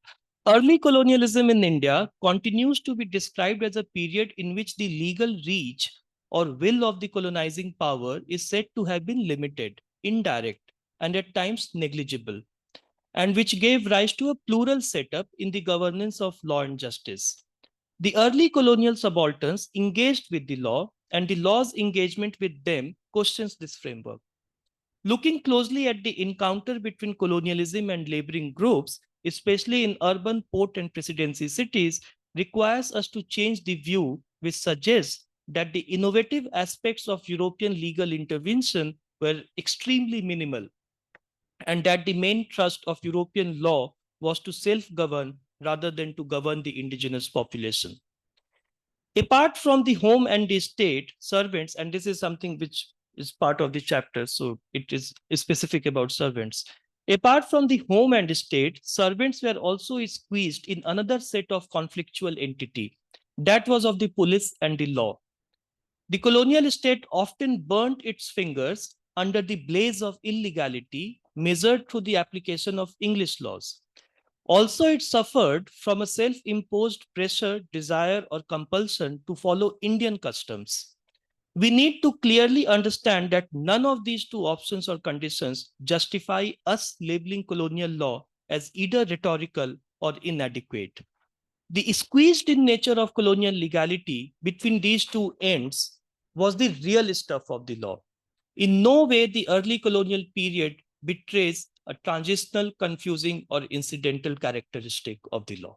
B: Early colonialism in India continues to be described as a period in which the legal reach or will of the colonizing power is said to have been limited, indirect, and at times negligible, and which gave rise to a plural setup in the governance of law and justice. The early colonial subalterns engaged with the law, and the law's engagement with them questions this framework. Looking closely at the encounter between colonialism and laboring groups, especially in urban port and presidency cities, requires us to change the view which suggests that the innovative aspects of European legal intervention were extremely minimal, and that the main thrust of European law was to self-govern rather than to govern the indigenous population. Apart from the home and the state, servants, and this is something which is part of the chapter, so it is specific about servants. Apart from the home and state, servants were also squeezed in another set of conflictual entity. That was of the police and the law. The colonial state often burnt its fingers under the blaze of illegality measured through the application of English laws. Also, it suffered from a self-imposed pressure, desire, or compulsion to follow Indian customs. We need to clearly understand that none of these two options or conditions justify us labeling colonial law as either rhetorical or inadequate. The squeezed in nature of colonial legality between these two ends was the real stuff of the law. In no way the early colonial period betrays a transitional, confusing, or incidental characteristic of the law.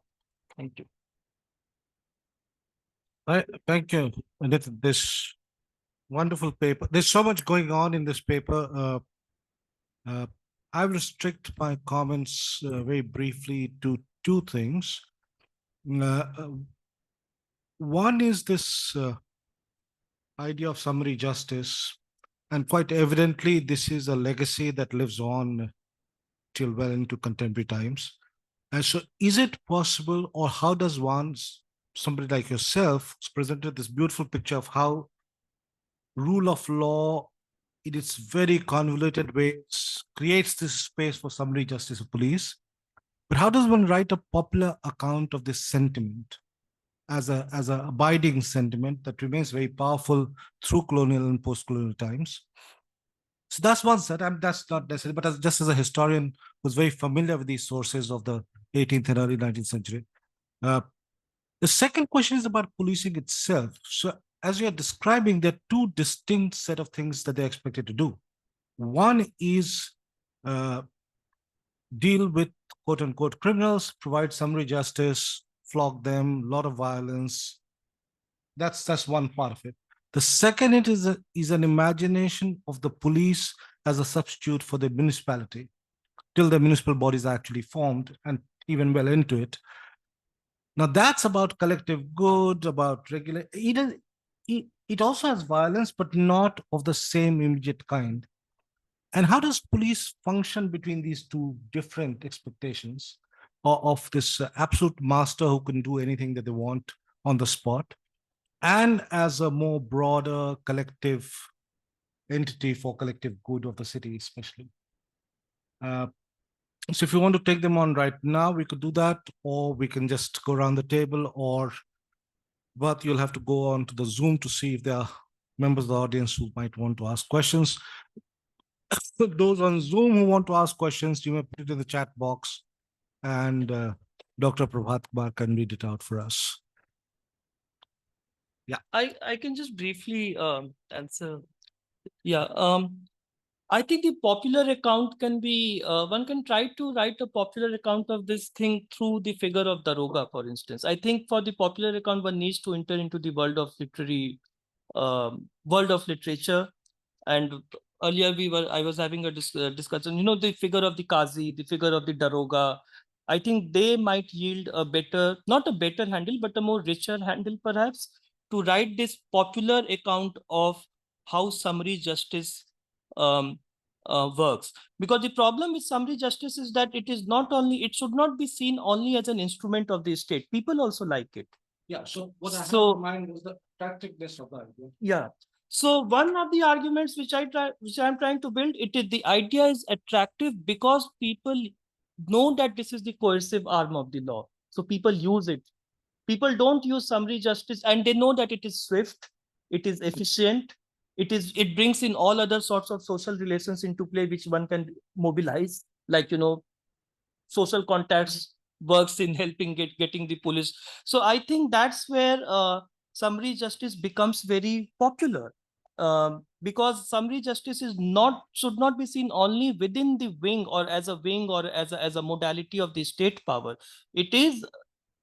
B: Thank you.
A: Thank you. And this wonderful paper. There's so much going on in this paper. I restrict my comments very briefly to two things. One is this idea of summary justice, and quite evidently, this is a legacy that lives on till well into contemporary times. And so, is it possible, or how does somebody like yourself, presented this beautiful picture of how rule of law, in its very convoluted ways, creates this space for summary justice of police. But how does one write a popular account of this sentiment as a abiding sentiment that remains very powerful through colonial and post-colonial times? So that's one set. That's not necessary, but just as a historian who's very familiar with these sources of the 18th and early 19th century. The second question is about policing itself. So as you're describing, there are two distinct set of things that they're expected to do. One is deal with quote unquote criminals, provide summary justice, flog them, a lot of violence. That's one part of it. The second is an imagination of the police as a substitute for the municipality till the municipal bodies are actually formed and even well into it. Now that's about collective good, about regulate. It also has violence, but not of the same immediate kind. And how does police function between these two different expectations of this absolute master who can do anything that they want on the spot, and as a more broader collective entity for collective good of the city, especially? So if you want to take them on right now, we could do that, or we can just go around the table, but you'll have to go on to the Zoom to see if there are members of the audience who might want to ask questions. Those on Zoom who want to ask questions, you may put it in the chat box, and Dr. Prabhat Kumar can read it out for us. Yeah,
B: I can just briefly answer. Yeah, I think the popular account can be, one can try to write a popular account of this thing through the figure of Daroga, for instance. I think for the popular account, one needs to enter into the world of literature. And earlier I was having a discussion, the figure of the Qazi, the figure of the Daroga. I think they might yield a better, not a better handle, but a more richer handle perhaps, to write this popular account of how summary justice works. Because the problem with summary justice is that it should not be seen only as an instrument of the state. People also like it.
A: Yeah. So what I had in mind was the practicalness of that.
B: Yeah. So one of the arguments which I'm trying to build, the idea is attractive because people know that this is the coercive arm of the law. So people use it. People don't use summary justice, and they know that it is swift, it is efficient, it brings in all other sorts of social relations into play, which one can mobilize, like, social contacts works in helping getting the police. So I think that's where summary justice becomes very popular, because summary justice is not should not be seen only within the wing or as a wing or as a modality of the state power. It is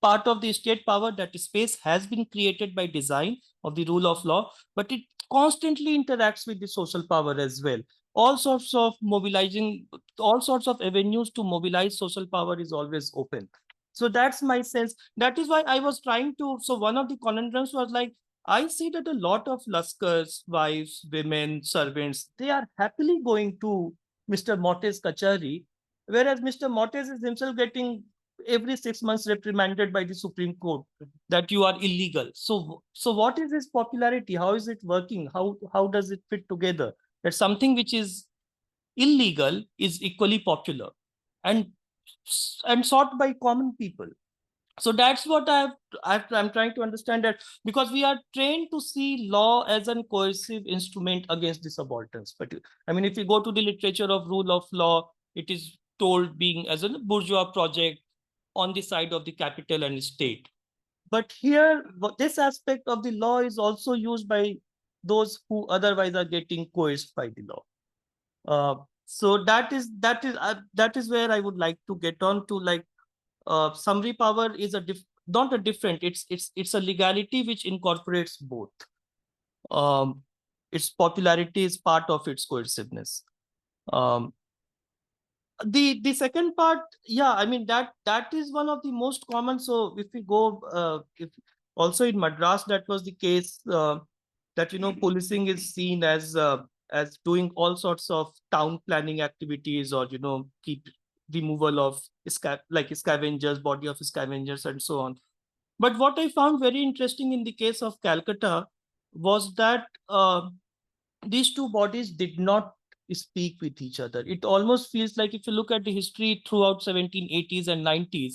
B: part of the state power. That space has been created by design of the rule of law, but it constantly interacts with the social power as well. All sorts of mobilizing, all sorts of avenues to mobilize social power is always open. So that's my sense. That is why I was trying to. So one of the conundrums was like, I see that a lot of Laskars, wives, women, servants, they are happily going to Mr. Motte's Kachari, whereas Mr. Mottes is himself getting every 6 months reprimanded by the Supreme Court that you are illegal. So what is this popularity? How is it working? How does it fit together? That something which is illegal is equally popular and sought by common people. So that's what I'm trying to understand, that because we are trained to see law as a coercive instrument against the subalterns. But I mean, if you go to the literature of rule of law, it is told being as a bourgeois project on the side of the capital and state. But here, this aspect of the law is also used by those who otherwise are getting coerced by the law. So that is where I would like to get on to, like, summary power is not a different. It's a legality which incorporates both. Its popularity is part of its coerciveness. Um, the second part, yeah, I mean, that is one of the most common. So if we go, if also in Madras, that was the case, that policing is seen as doing all sorts of town planning activities, or keep removal of like scavengers, body of scavengers, and so on. But what I found very interesting in the case of Calcutta was that these two bodies did not speak with each other. It almost feels like, if you look at the history throughout 1780s and 90s,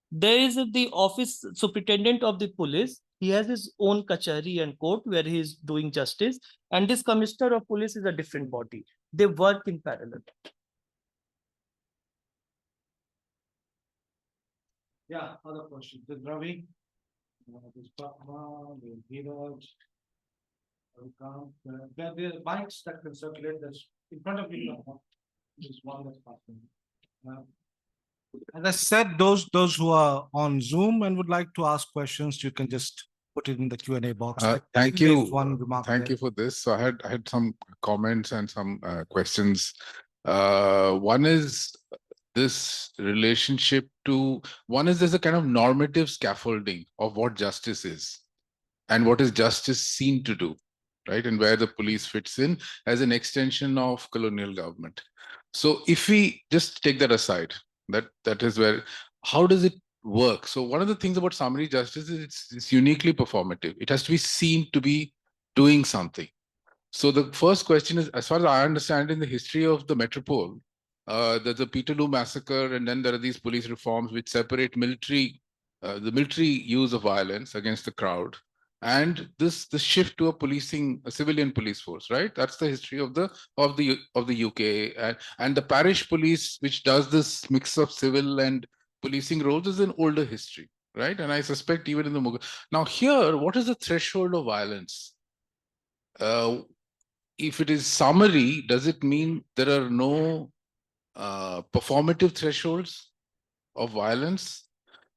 B: there is the office superintendent of the police. He has his own kachari and court where he is doing justice. And this commissioner of police is a different body. They work in parallel.
A: Yeah, other questions. This Ravi, this Patma, the Dheeraj, there are bikes that can circulate. That's in front of you. There's one that's passing. As I said, those who are on Zoom and would like to ask questions, you can just put it in the Q&A box.
C: Thank
A: There's
C: you.
A: one remark
C: Thank
A: there.
C: you for this. So I had some comments and some questions. One is this relationship to, one is there's a kind of normative scaffolding of what justice is and what is justice seen to do, right? And where the police fits in as an extension of colonial government. So if we just take that aside, that is where, how does it work? So one of the things about summary justice is it's uniquely performative. It has to be seen to be doing something. So the first question is, as far as I understand in the history of the metropole, there's the Peterloo massacre, and then there are these police reforms which separate the military use of violence against the crowd, and the shift to a civilian police force, right? That's the history of the UK, and the parish police, which does this mix of civil and policing roles, is an older history, right? And I suspect even in the Mughal. Now here, what is the threshold of violence? If it is summary, does it mean there are no performative thresholds of violence?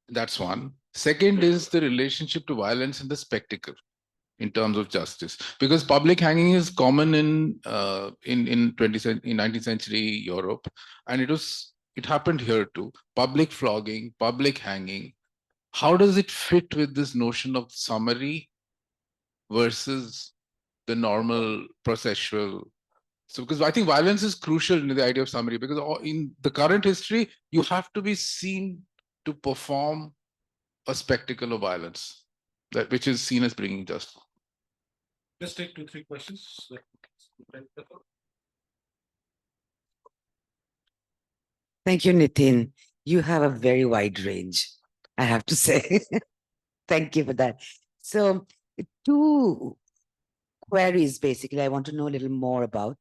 C: That's one. Second is the relationship to violence and the spectacle in terms of justice, because public hanging is common in 19th century Europe, and it happened here too. Public flogging, public hanging. How does it fit with this notion of summary versus the normal processual? So, because I think violence is crucial in the idea of summary, because in the current history, you have to be seen to perform a spectacle of violence, which is seen as bringing justice.
A: Let's take 2-3 questions.
D: Thank you, Nitin. You have a very wide range. I have to say. Thank you for that. So, two queries basically I want to know a little more about.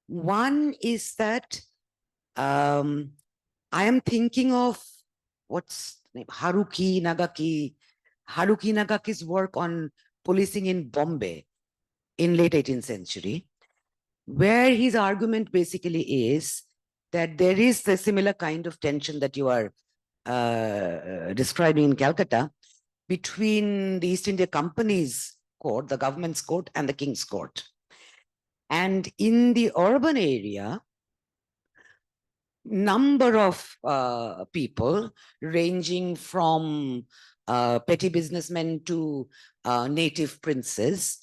D: One is that I am thinking of what's name? Haruki Nagaki's work on policing in Bombay in late 18th century, where his argument basically is that there is a similar kind of tension that you are describing in Calcutta between the East India Company's court, the government's court, and the King's Court. And in the urban area, number of people ranging from petty businessmen to native princes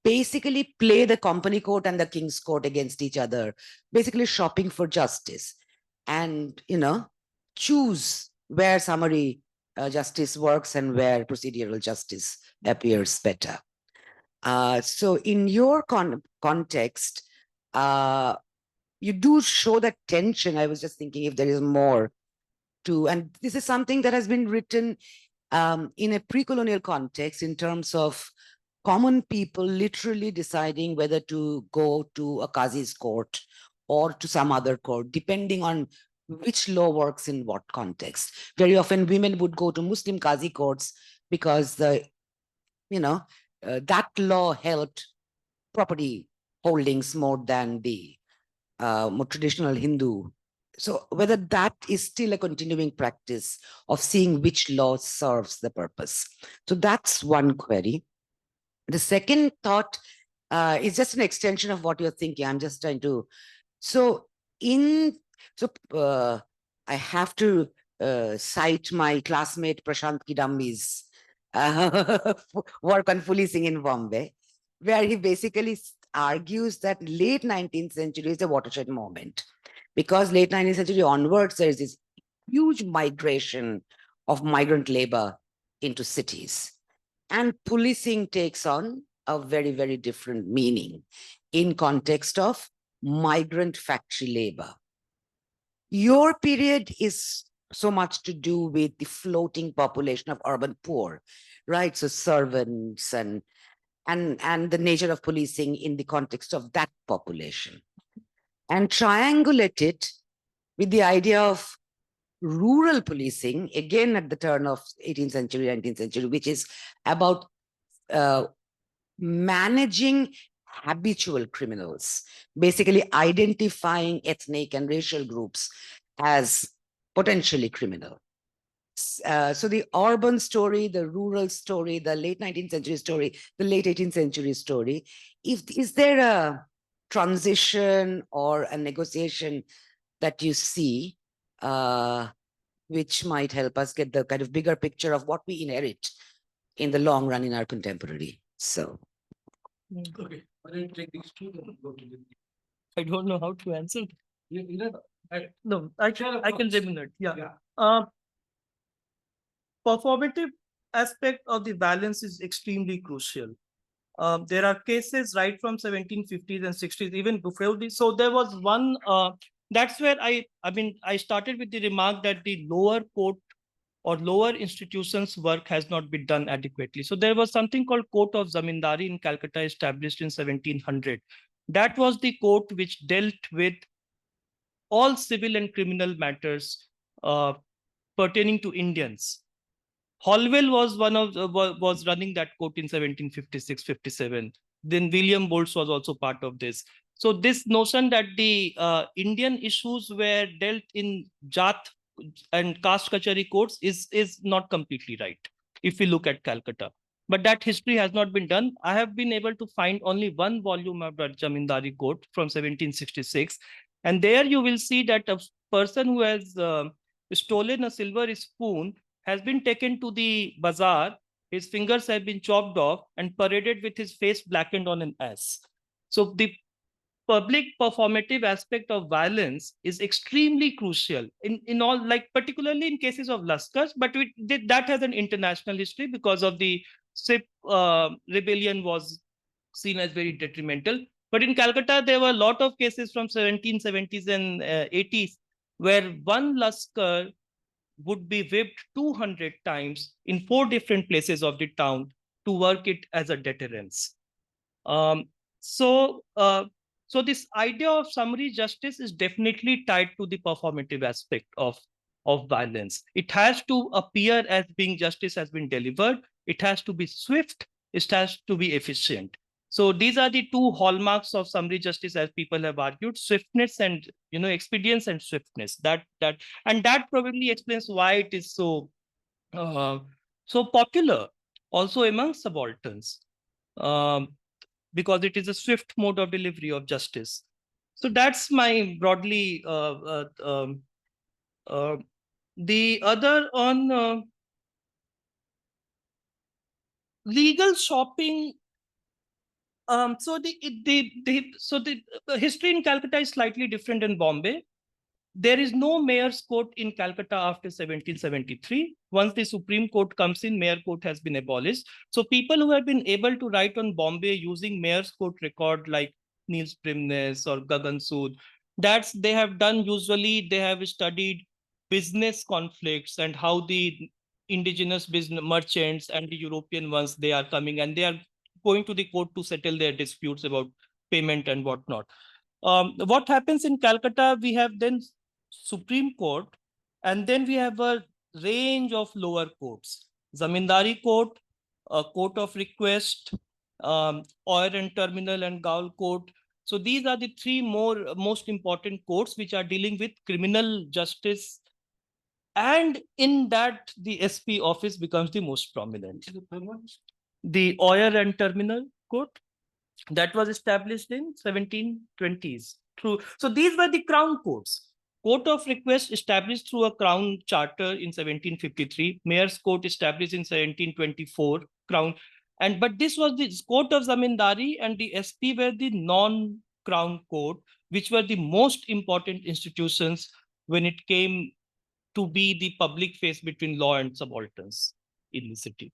D: basically play the company court and the King's Court against each other, basically shopping for justice and, choose where summary justice works and where procedural justice appears better. So in your context, you do show that tension. I was just thinking if there is more to, and this is something that has been written in a pre-colonial context in terms of common people literally deciding whether to go to a Qazi's court or to some other court, depending on which law works in what context. Very often women would go to Muslim Qazi courts because that law helped property holdings more than the more traditional Hindu. So whether that is still a continuing practice of seeing which law serves the purpose. So that's one query. The second thought is just an extension of what you're thinking. I'm just trying to. I have to cite my classmate Prashant Kidambi's work on policing in Bombay, where he basically argues that late 19th century is a watershed moment, because late 19th century onwards, there is this huge migration of migrant labor into cities. And policing takes on a very, very different meaning in context of migrant factory labor. Your period is so much to do with the floating population of urban poor, right? So servants and the nature of policing in the context of that population. And triangulate it with the idea of rural policing, again at the turn of 18th century, 19th century, which is about managing habitual criminals, basically identifying ethnic and racial groups as potentially criminal. So the urban story, the rural story, the late 19th century story, the late 18th century story, is there a transition or a negotiation that you see which might help us get the kind of bigger picture of what we inherit in the long run in our contemporary? So.
B: Okay, why don't you take these two? I don't know how to answer. No, I can eliminate. Yeah. Performative aspect of the violence is extremely crucial. There are cases right from 1750s and 60s, even before this. So there was one, that's where I started with the remark that the lower court or lower institutions' work has not been done adequately. So there was something called Court of Zamindari in Calcutta, established in 1700. That was the court which dealt with all civil and criminal matters pertaining to Indians. Holwell was was running that court in 1756-57. Then William Bolts was also part of this. So this notion that the Indian issues were dealt in Jat and caste kachari courts is not completely right if we look at Calcutta. But that history has not been done. I have been able to find only one volume of that Jamindari Court from 1766. And there you will see that a person who has stolen a silver spoon has been taken to the bazaar. His fingers have been chopped off and paraded with his face blackened on an ass. So the public performative aspect of violence is extremely crucial in all, like particularly in cases of Laskars, but that has an international history because of the Sikh rebellion was seen as very detrimental. But in Calcutta, there were a lot of cases from 1770s and 80s where one Laskar would be whipped 200 times in 4 different places of the town to work it as a deterrence. Um, so, so this idea of summary justice is definitely tied to the performative aspect of violence. It has to appear as being justice has been delivered. It has to be swift. It has to be efficient. So these are the two hallmarks of summary justice, as people have argued: swiftness and expedience and swiftness. That probably explains why it is uh, so popular also among subalterns. Um, because it is a swift mode of delivery of justice. So that's my broadly the other on legal shopping. So the history in Calcutta is slightly different than Bombay. There is no mayor's court in Calcutta after 1773. Once the Supreme Court comes in, mayor court has been abolished. So people who have been able to write on Bombay using mayor's court record like Niels Primnes or Gagan Sood, that's they have done usually, they have studied business conflicts and how the indigenous business merchants and the European ones, they are coming and they are going to the court to settle their disputes about payment and whatnot. What happens in Calcutta, we have then Supreme Court, and then we have a range of lower courts: Zamindari Court, a Court of Request, Oyer and Terminal and Gaul Court. So these are the three most important courts which are dealing with criminal justice, and in that the SP office becomes the most prominent. The Oyer and Terminal Court that was established in 1720s. So these were the crown courts. Court of Request established through a crown charter in 1753. Mayor's Court established in 1724. Crown, but this was the Court of Zamindari, and the SP were the non-crown court, which were the most important institutions when it came to be the public face between law and subalterns in the city.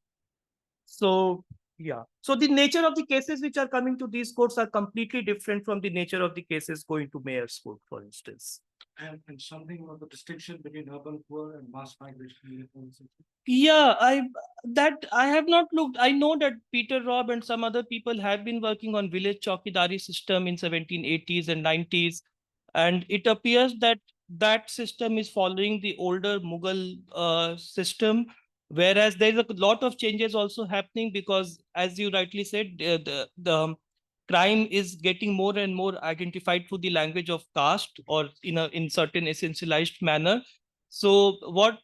B: So yeah, so the nature of the cases which are coming to these courts are completely different from the nature of the cases going to mayor's court, for instance.
A: And something about the distinction between urban poor and mass migration.
B: Yeah, I have not looked. I know that Peter Robb and some other people have been working on village chowkidari system in 1780s and 90s, and it appears that that system is following the older Mughal system, whereas there is a lot of changes also happening because, as you rightly said, the crime is getting more and more identified through the language of caste or in certain essentialized manner. So what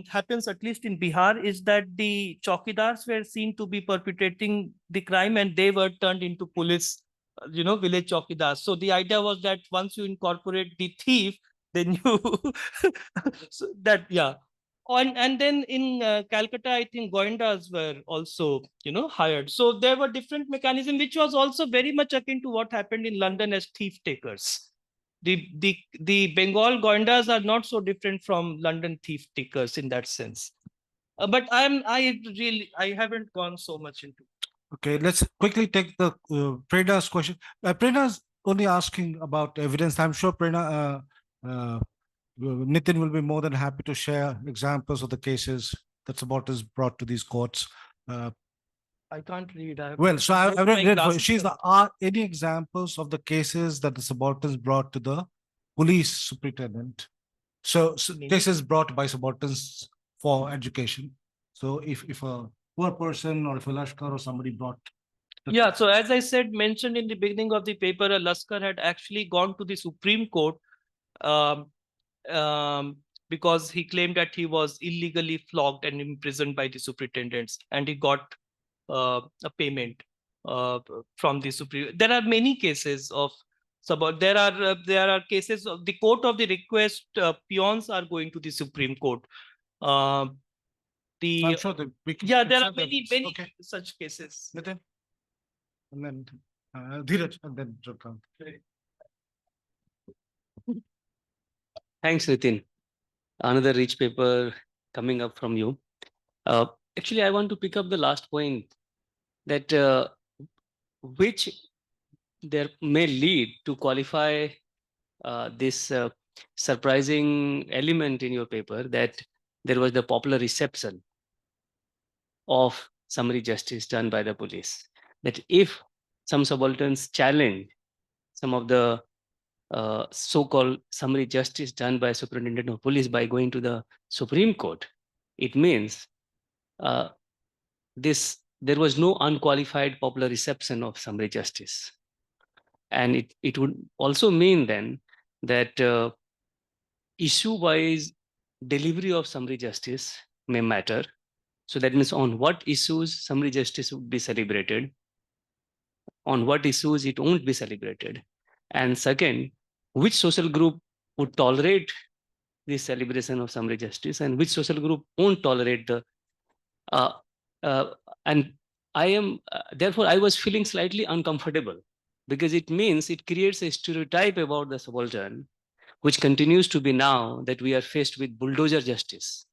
B: happens, at least in Bihar, is that the chowkidars were seen to be perpetrating the crime and they were turned into police, village chowkidars. So the idea was that once you incorporate the thief, then you so that yeah. And then in Calcutta, I think Goendas were also, hired. So there were different mechanisms, which was also very much akin to what happened in London as thief takers. The Bengal Goendas are not so different from London thief takers in that sense. But I haven't gone so much into.
A: Okay, let's quickly take the Prena's question. Prena's only asking about evidence. I'm sure Nitin will be more than happy to share examples of the cases that subalterns brought to these courts.
B: I can't read.
A: Well, so I've read for you. She's are any examples of the cases that the subalterns brought to the police superintendent? So cases brought by subalterns for education. So if a poor person or if a Lashkar or somebody brought.
B: Yeah, so as I said, mentioned in the beginning of the paper, a Lashkar had actually gone to the Supreme Court because he claimed that he was illegally flogged and imprisoned by the superintendents, and he got a payment from the Supreme. There are many cases of there are cases of the Court of the Request. Peons are going to the Supreme Court.
A: I'm sure that we can.
B: Yeah, there are many such cases.
A: Nitin? And then Dheeraj, and then Jokran.
E: Thanks, Nitin. Another rich paper coming up from you. Actually, I want to pick up the last point that which there may lead to qualify this surprising element in your paper, that there was the popular reception of summary justice done by the police. That if some subalterns challenge some of the so-called summary justice done by superintendent of police by going to the Supreme Court, it means there was no unqualified popular reception of summary justice. And it would also mean then that issue-wise delivery of summary justice may matter. So that means on what issues summary justice would be celebrated, on what issues it won't be celebrated. And second, which social group would tolerate the celebration of summary justice and which social group won't tolerate the and I am therefore I was feeling slightly uncomfortable, because it means it creates a stereotype about the subaltern, which continues to be now that we are faced with bulldozer justice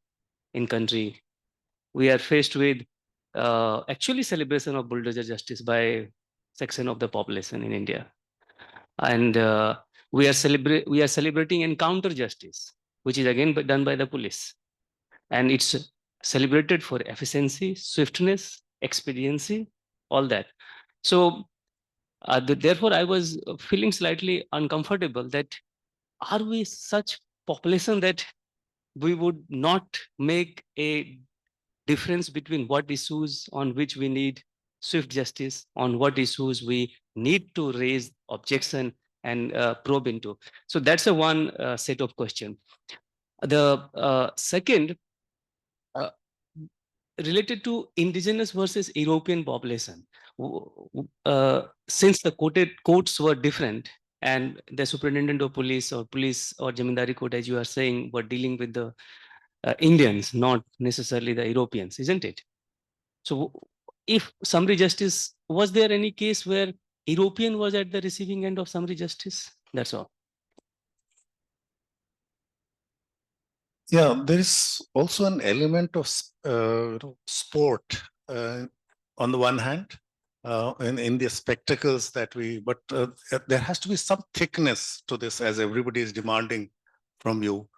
E: in country. We are faced with actually celebration of bulldozer justice by section of the population in India. And we are celebrating encounter justice, which is again done by the police. And it's celebrated for efficiency, swiftness, expediency, all that. So therefore, I was feeling slightly uncomfortable that are we such population that we would not make a difference between what issues on which we need swift justice, on what issues we need to raise objection and probe into. So that's a one set of question. The second, related to indigenous versus European population. Since the courts were different and the superintendent of police or Jamindari court, as you are saying, were dealing with the Indians, not necessarily the Europeans, isn't it? So if summary justice, was there any case where European was at the receiving end of summary justice? That's all.
F: Yeah, there is also an element of sport on the one hand, in the spectacles that but there has to be some thickness to this, as everybody is demanding from you,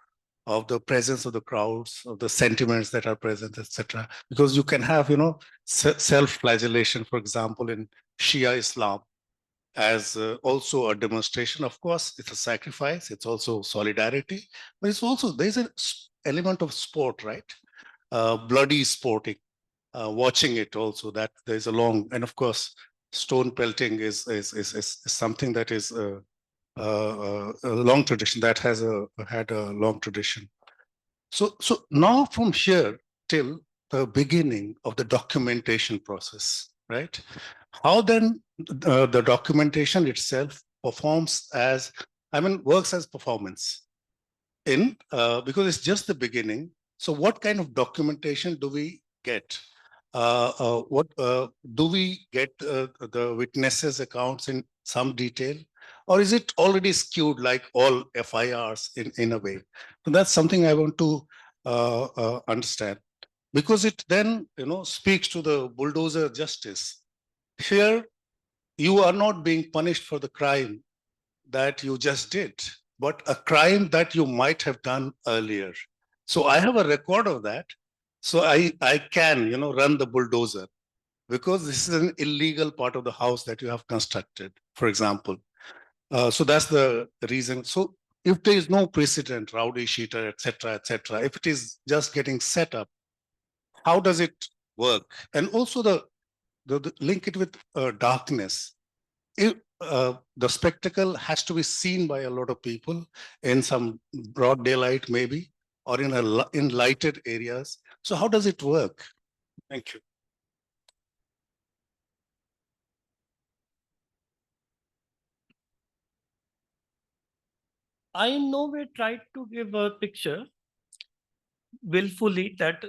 F: of the presence of the crowds, of the sentiments that are present, etc. Because you can have, self-flagellation, for example, in Shia Islam, as also a demonstration. Of course, it's a sacrifice, it's also solidarity, but it's also, there's an element of sport, right? Bloody sporting, watching it also, that there's a long, and of course, stone pelting is something that is a long tradition, that has had a long tradition. So now from here till the beginning of the documentation process, right? How then the documentation itself performs as, works as performance because it's just the beginning. So what kind of documentation do we get? What do we get the witnesses' accounts in some detail, or is it already skewed like all FIRs in a way? So that's something I want to understand, because it then speaks to the bulldozer justice. Here, you are not being punished for the crime that you just did, but a crime that you might have done earlier. So I have a record of that. So I can, run the bulldozer, because this is an illegal part of the house that you have constructed, for example. So that's the reason. So if there is no precedent, rowdy sheeter, etc., if it is just getting set up, how does it work? And also the link it with darkness. If, the spectacle has to be seen by a lot of people in some broad daylight, maybe, or in lighted areas. So how does it work? Thank you.
B: I in no way tried to give a picture willfully that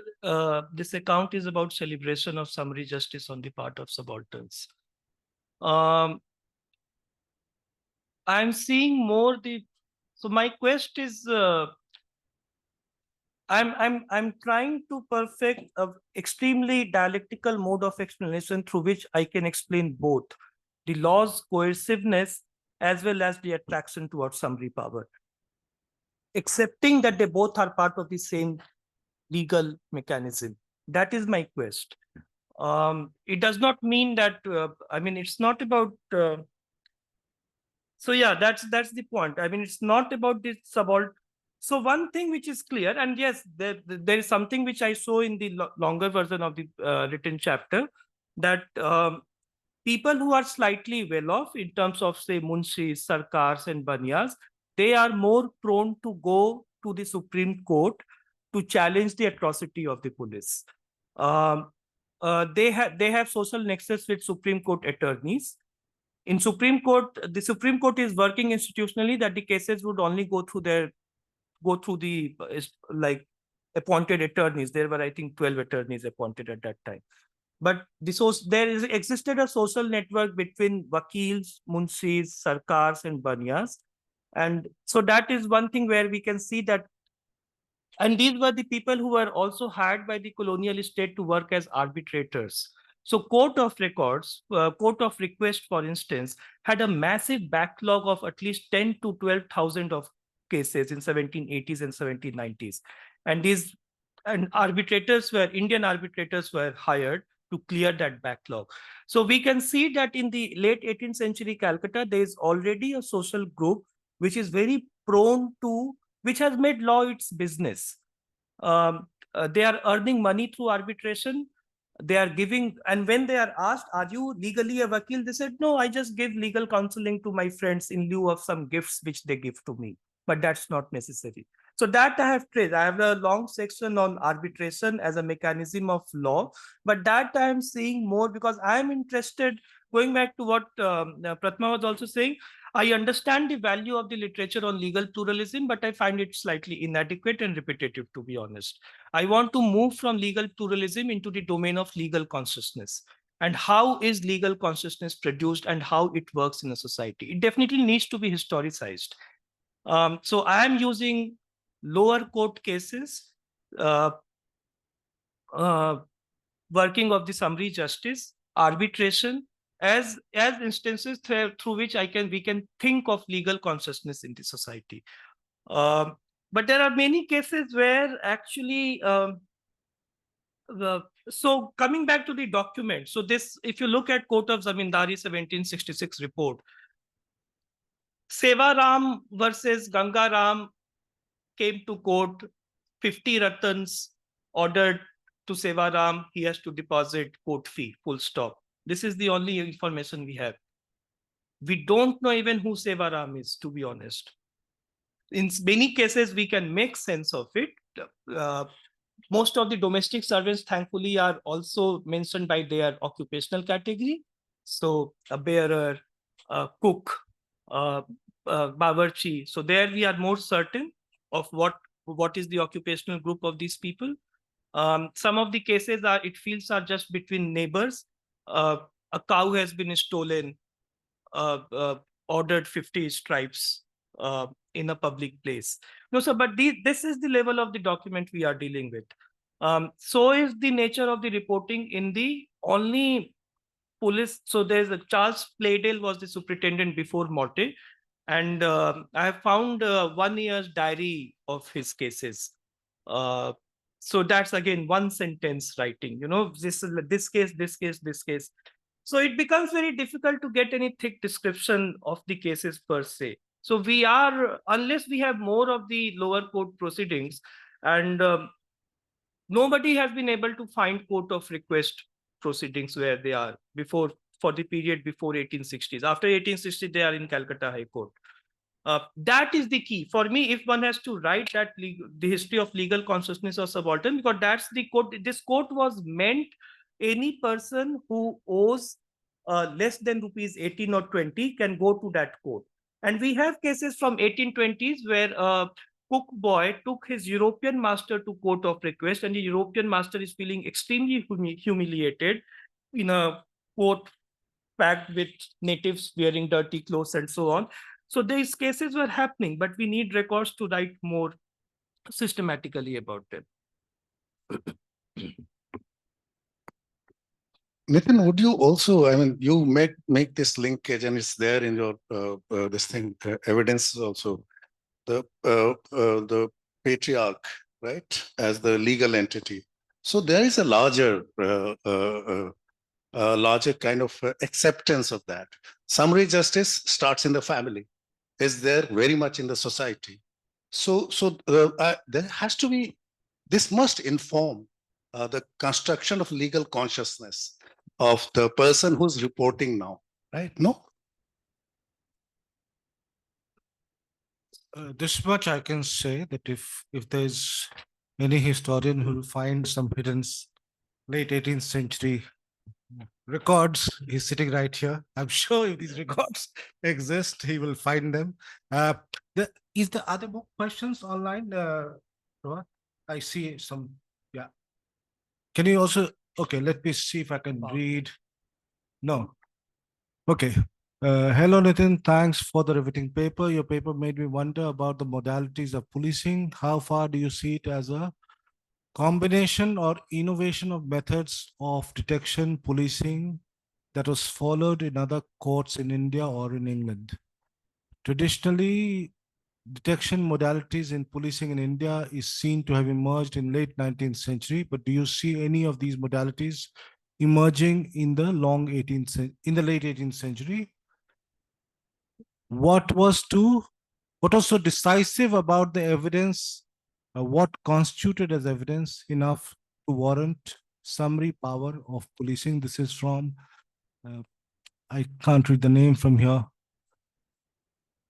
B: this account is about celebration of summary justice on the part of subalterns. I'm seeing more so my quest is I'm trying to perfect an extremely dialectical mode of explanation through which I can explain both the law's coerciveness as well as the attraction towards summary power, accepting that they both are part of the same legal mechanism. That is my quest. It does not mean that, I mean, it's not about, so yeah, that's the point. I mean, it's not about this subaltern. So one thing which is clear, and yes, there is something which I saw in the longer version of the written chapter, that people who are slightly well off in terms of, say, munshis, sarkars and banyas, they are more prone to go to the Supreme Court to challenge the atrocity of the police. They have social nexus with Supreme Court attorneys. In Supreme Court, the Supreme Court is working institutionally that the cases would only go through the like appointed attorneys. There were, I think, 12 attorneys appointed at that time. But there existed a social network between wakils, munshis, sarkars, and banyas. And so that is one thing where we can see that. And these were the people who were also hired by the colonial state to work as arbitrators. So court of records, court of request, for instance, had a massive backlog of at least 10 to 12,000 of cases in 1780s and 1790s. And Indian arbitrators were hired to clear that backlog. So we can see that in the late 18th century Calcutta, there is already a social group which is very prone to, which has made law its business. They are earning money through arbitration. They are giving, and when they are asked, are you legally a vakil? They said, no, I just give legal counseling to my friends in lieu of some gifts which they give to me. But that's not necessary. So that I have traced. I have a long section on arbitration as a mechanism of law, but that I am seeing more because I am interested, going back to what Pratma was also saying, I understand the value of the literature on legal pluralism, but I find it slightly inadequate and repetitive, to be honest. I want to move from legal pluralism into the domain of legal consciousness. And how is legal consciousness produced and how it works in a society? It definitely needs to be historicized. So I am using lower court cases, working of the summary justice, arbitration, as instances through which we can think of legal consciousness in the society. But there are many cases where actually, so coming back to the document, so this, if you look at Court of Zamindari 1766 report, Sevaram versus Gangaram came to court, 50 ratans ordered to Sevaram, he has to deposit court fee, full stop. This is the only information we have. We don't know even who Sevaram is, to be honest. In many cases, we can make sense of it. Most of the domestic servants, thankfully, are also mentioned by their occupational category. So a bearer, a cook, bawarchi. So there we are more certain of what is the occupational group of these people. Some of the cases it feels are just between neighbors. A cow has been stolen, ordered 50 stripes in a public place. No, sir, but this is the level of the document we are dealing with. So is the nature of the reporting in the only police. So there's Charles Playdale was the superintendent before Morte. And I have found 1 year's diary of his cases. So that's again one sentence writing, this case. So it becomes very difficult to get any thick description of the cases per se. So unless we have more of the lower court proceedings, and nobody has been able to find court of request proceedings where they are for the period before 1860s. After 1860, they are in Calcutta High Court. That is the key for me. If one has to write that the history of legal consciousness or subaltern, because that's the court. This court was meant any person who owes less than rupees 18 or 20 can go to that court. And we have cases from 1820s where a cook boy took his European master to court of request, and the European master is feeling extremely humiliated in a court packed with natives wearing dirty clothes and so on. So these cases were happening, but we need records to write more systematically about them.
F: Nitin, would you also, I mean, you make this linkage, and it's there in your evidence also. The patriarch right, as the legal entity. So there is a larger kind of acceptance of that. Summary justice starts in the family, is there very much in the society. So there has to be, this must inform the construction of legal consciousness of the person who's reporting now, right? No?
A: This much I can say, that if there's any historian who will find some hidden late 18th century records, he's sitting right here. I'm sure if these records exist, he will find them. Is the other book questions online? Rohan? I see some. Yeah. Can you also? Okay, let me see if I can read. No. Okay. Hello, Nitin. Thanks for the riveting paper. Your paper made me wonder about the modalities of policing. How far do you see it as a combination or innovation of methods of detection policing that was followed in other courts in India or in England? Traditionally, detection modalities in policing in India is seen to have emerged in late 19th century, but do you see any of these modalities emerging in the late 18th century? What was so decisive about the evidence? What constituted as evidence enough to warrant summary power of policing? This is from, I can't read the name from here.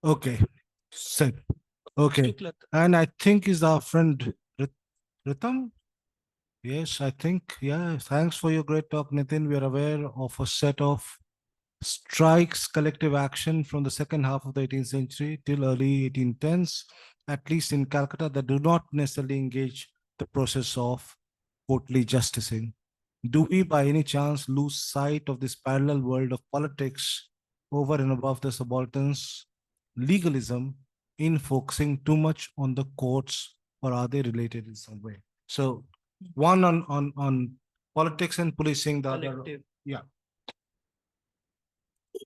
A: Okay, said. Okay, and I think is our friend Ritam. Yes, I think. Yeah, thanks for your great talk, Nitin. We are aware of a set of strikes, collective action from the second half of the 18th century till early 1810s, at least in Calcutta, that do not necessarily engage the process of courtly justicing. Do we by any chance lose sight of this parallel world of politics over and above the subalterns' legalism in focusing too much on the courts, or are they related in some way? So one on politics and policing, the other, yeah.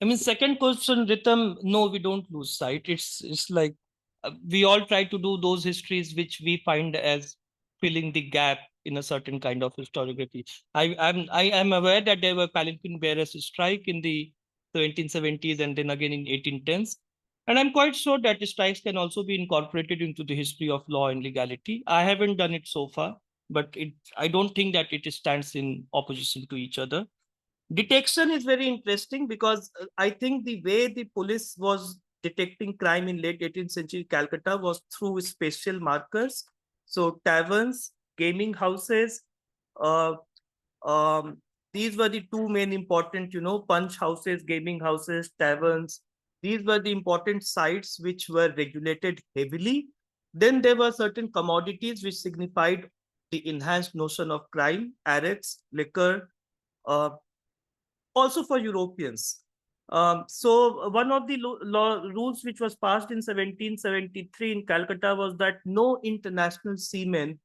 B: I mean, second question, Ritam, no, we don't lose sight. It's like we all try to do those histories which we find as filling the gap in a certain kind of historiography. I am aware that there were palanquin bearers strike in the 1770s and then again in 1810s. And I'm quite sure that strikes can also be incorporated into the history of law and legality. I haven't done it so far, but I don't think that it stands in opposition to each other. Detection is very interesting because I think the way the police was detecting crime in late 18th century Calcutta was through spatial markers. So taverns, gaming houses, uh, um, these were the two main important, punch houses, gaming houses, taverns. These were the important sites which were regulated heavily. Then there were certain commodities which signified the enhanced notion of crime, arrests, liquor, uh, also for Europeans. So one of the rules which was passed in 1773 in Calcutta was that no international seamen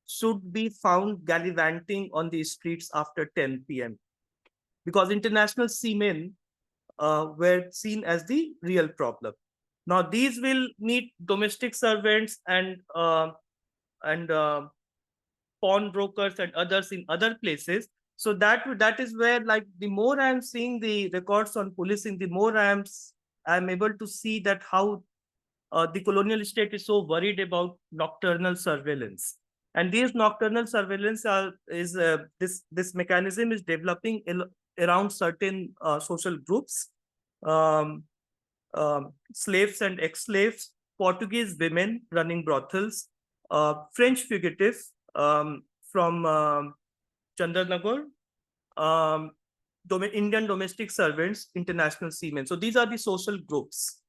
B: should be found gallivanting on the streets after 10 p.m. because international seamen were seen as the real problem. Now these will need domestic servants and pawnbrokers and others in other places. So that is where, like, the more I'm seeing the records on policing, the more I'm able to see that how the colonial state is so worried about nocturnal surveillance. And these nocturnal surveillance this mechanism is developing around certain social groups, um, slaves and ex-slaves, Portuguese women running brothels, French fugitives from Chandranagar, Indian domestic servants, international seamen. So these are the social groups.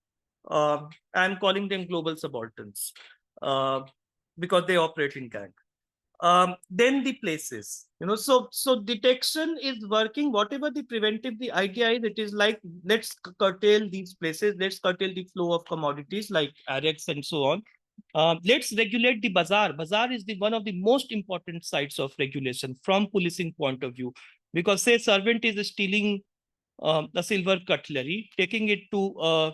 B: I'm calling them global subalterns because they operate in gang. Then the places, so detection is working. Whatever the preventive, the idea is, it is like, let's curtail these places, let's curtail the flow of commodities like arrests and so on. Let's regulate the bazaar. Bazaar is one of the most important sites of regulation from policing point of view, because say servant is stealing a silver cutlery, taking it to a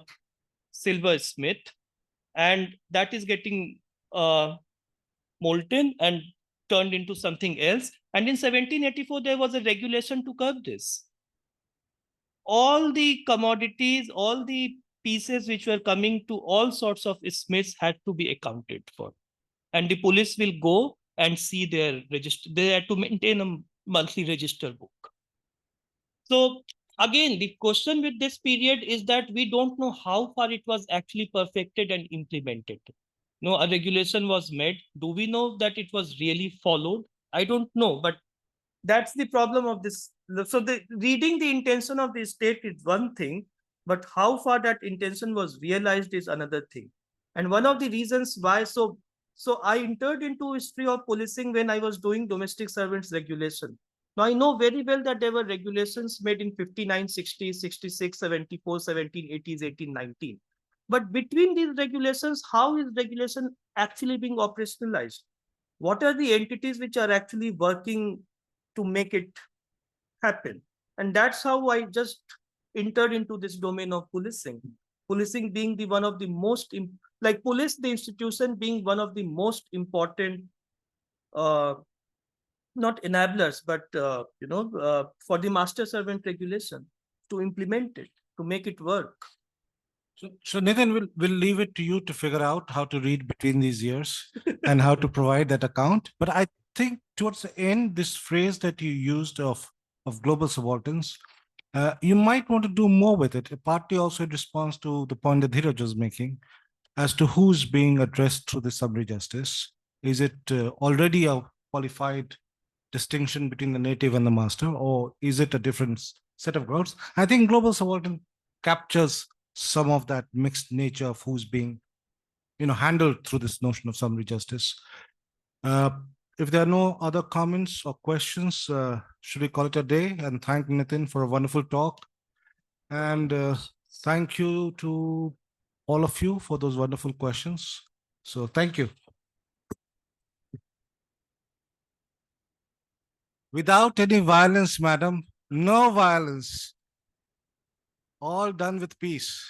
B: silversmith, and that is getting molten and turned into something else. And in 1784, there was a regulation to curb this. All the commodities, all the pieces which were coming to all sorts of smiths had to be accounted for. And the police will go and see their register. They had to maintain a monthly register book. So again, the question with this period is that we don't know how far it was actually perfected and implemented. No, a regulation was made. Do we know that it was really followed? I don't know, but that's the problem of this. So reading the intention of the state is one thing, but how far that intention was realized is another thing. And one of the reasons why, so I entered into history of policing when I was doing domestic servants regulation. Now I know very well that there were regulations made in 59, 60, 66, 74, 1780s, 1819. But between these regulations, how is regulation actually being operationalized? What are the entities which are actually working to make it happen? And that's how I just entered into this domain of policing. Policing being the one of the most, like police, the institution being one of the most important, not enablers, but, for the master servant regulation to implement it, to make it work.
A: So Nitin, we'll leave it to you to figure out how to read between these years and how to provide that account. But I think towards the end, this phrase that you used of global subalterns, you might want to do more with it, partly also in response to the point that Dheeraj was making as to who's being addressed through the summary justice. Is it already a qualified distinction between the native and the master, or is it a different set of grounds? I think global subaltern captures some of that mixed nature of who's being, handled through this notion of summary justice. If there are no other comments or questions, should we call it a day and thank Nitin for a wonderful talk? And thank you to all of you for those wonderful questions. So thank you. Without any violence, madam, no violence. All done with peace.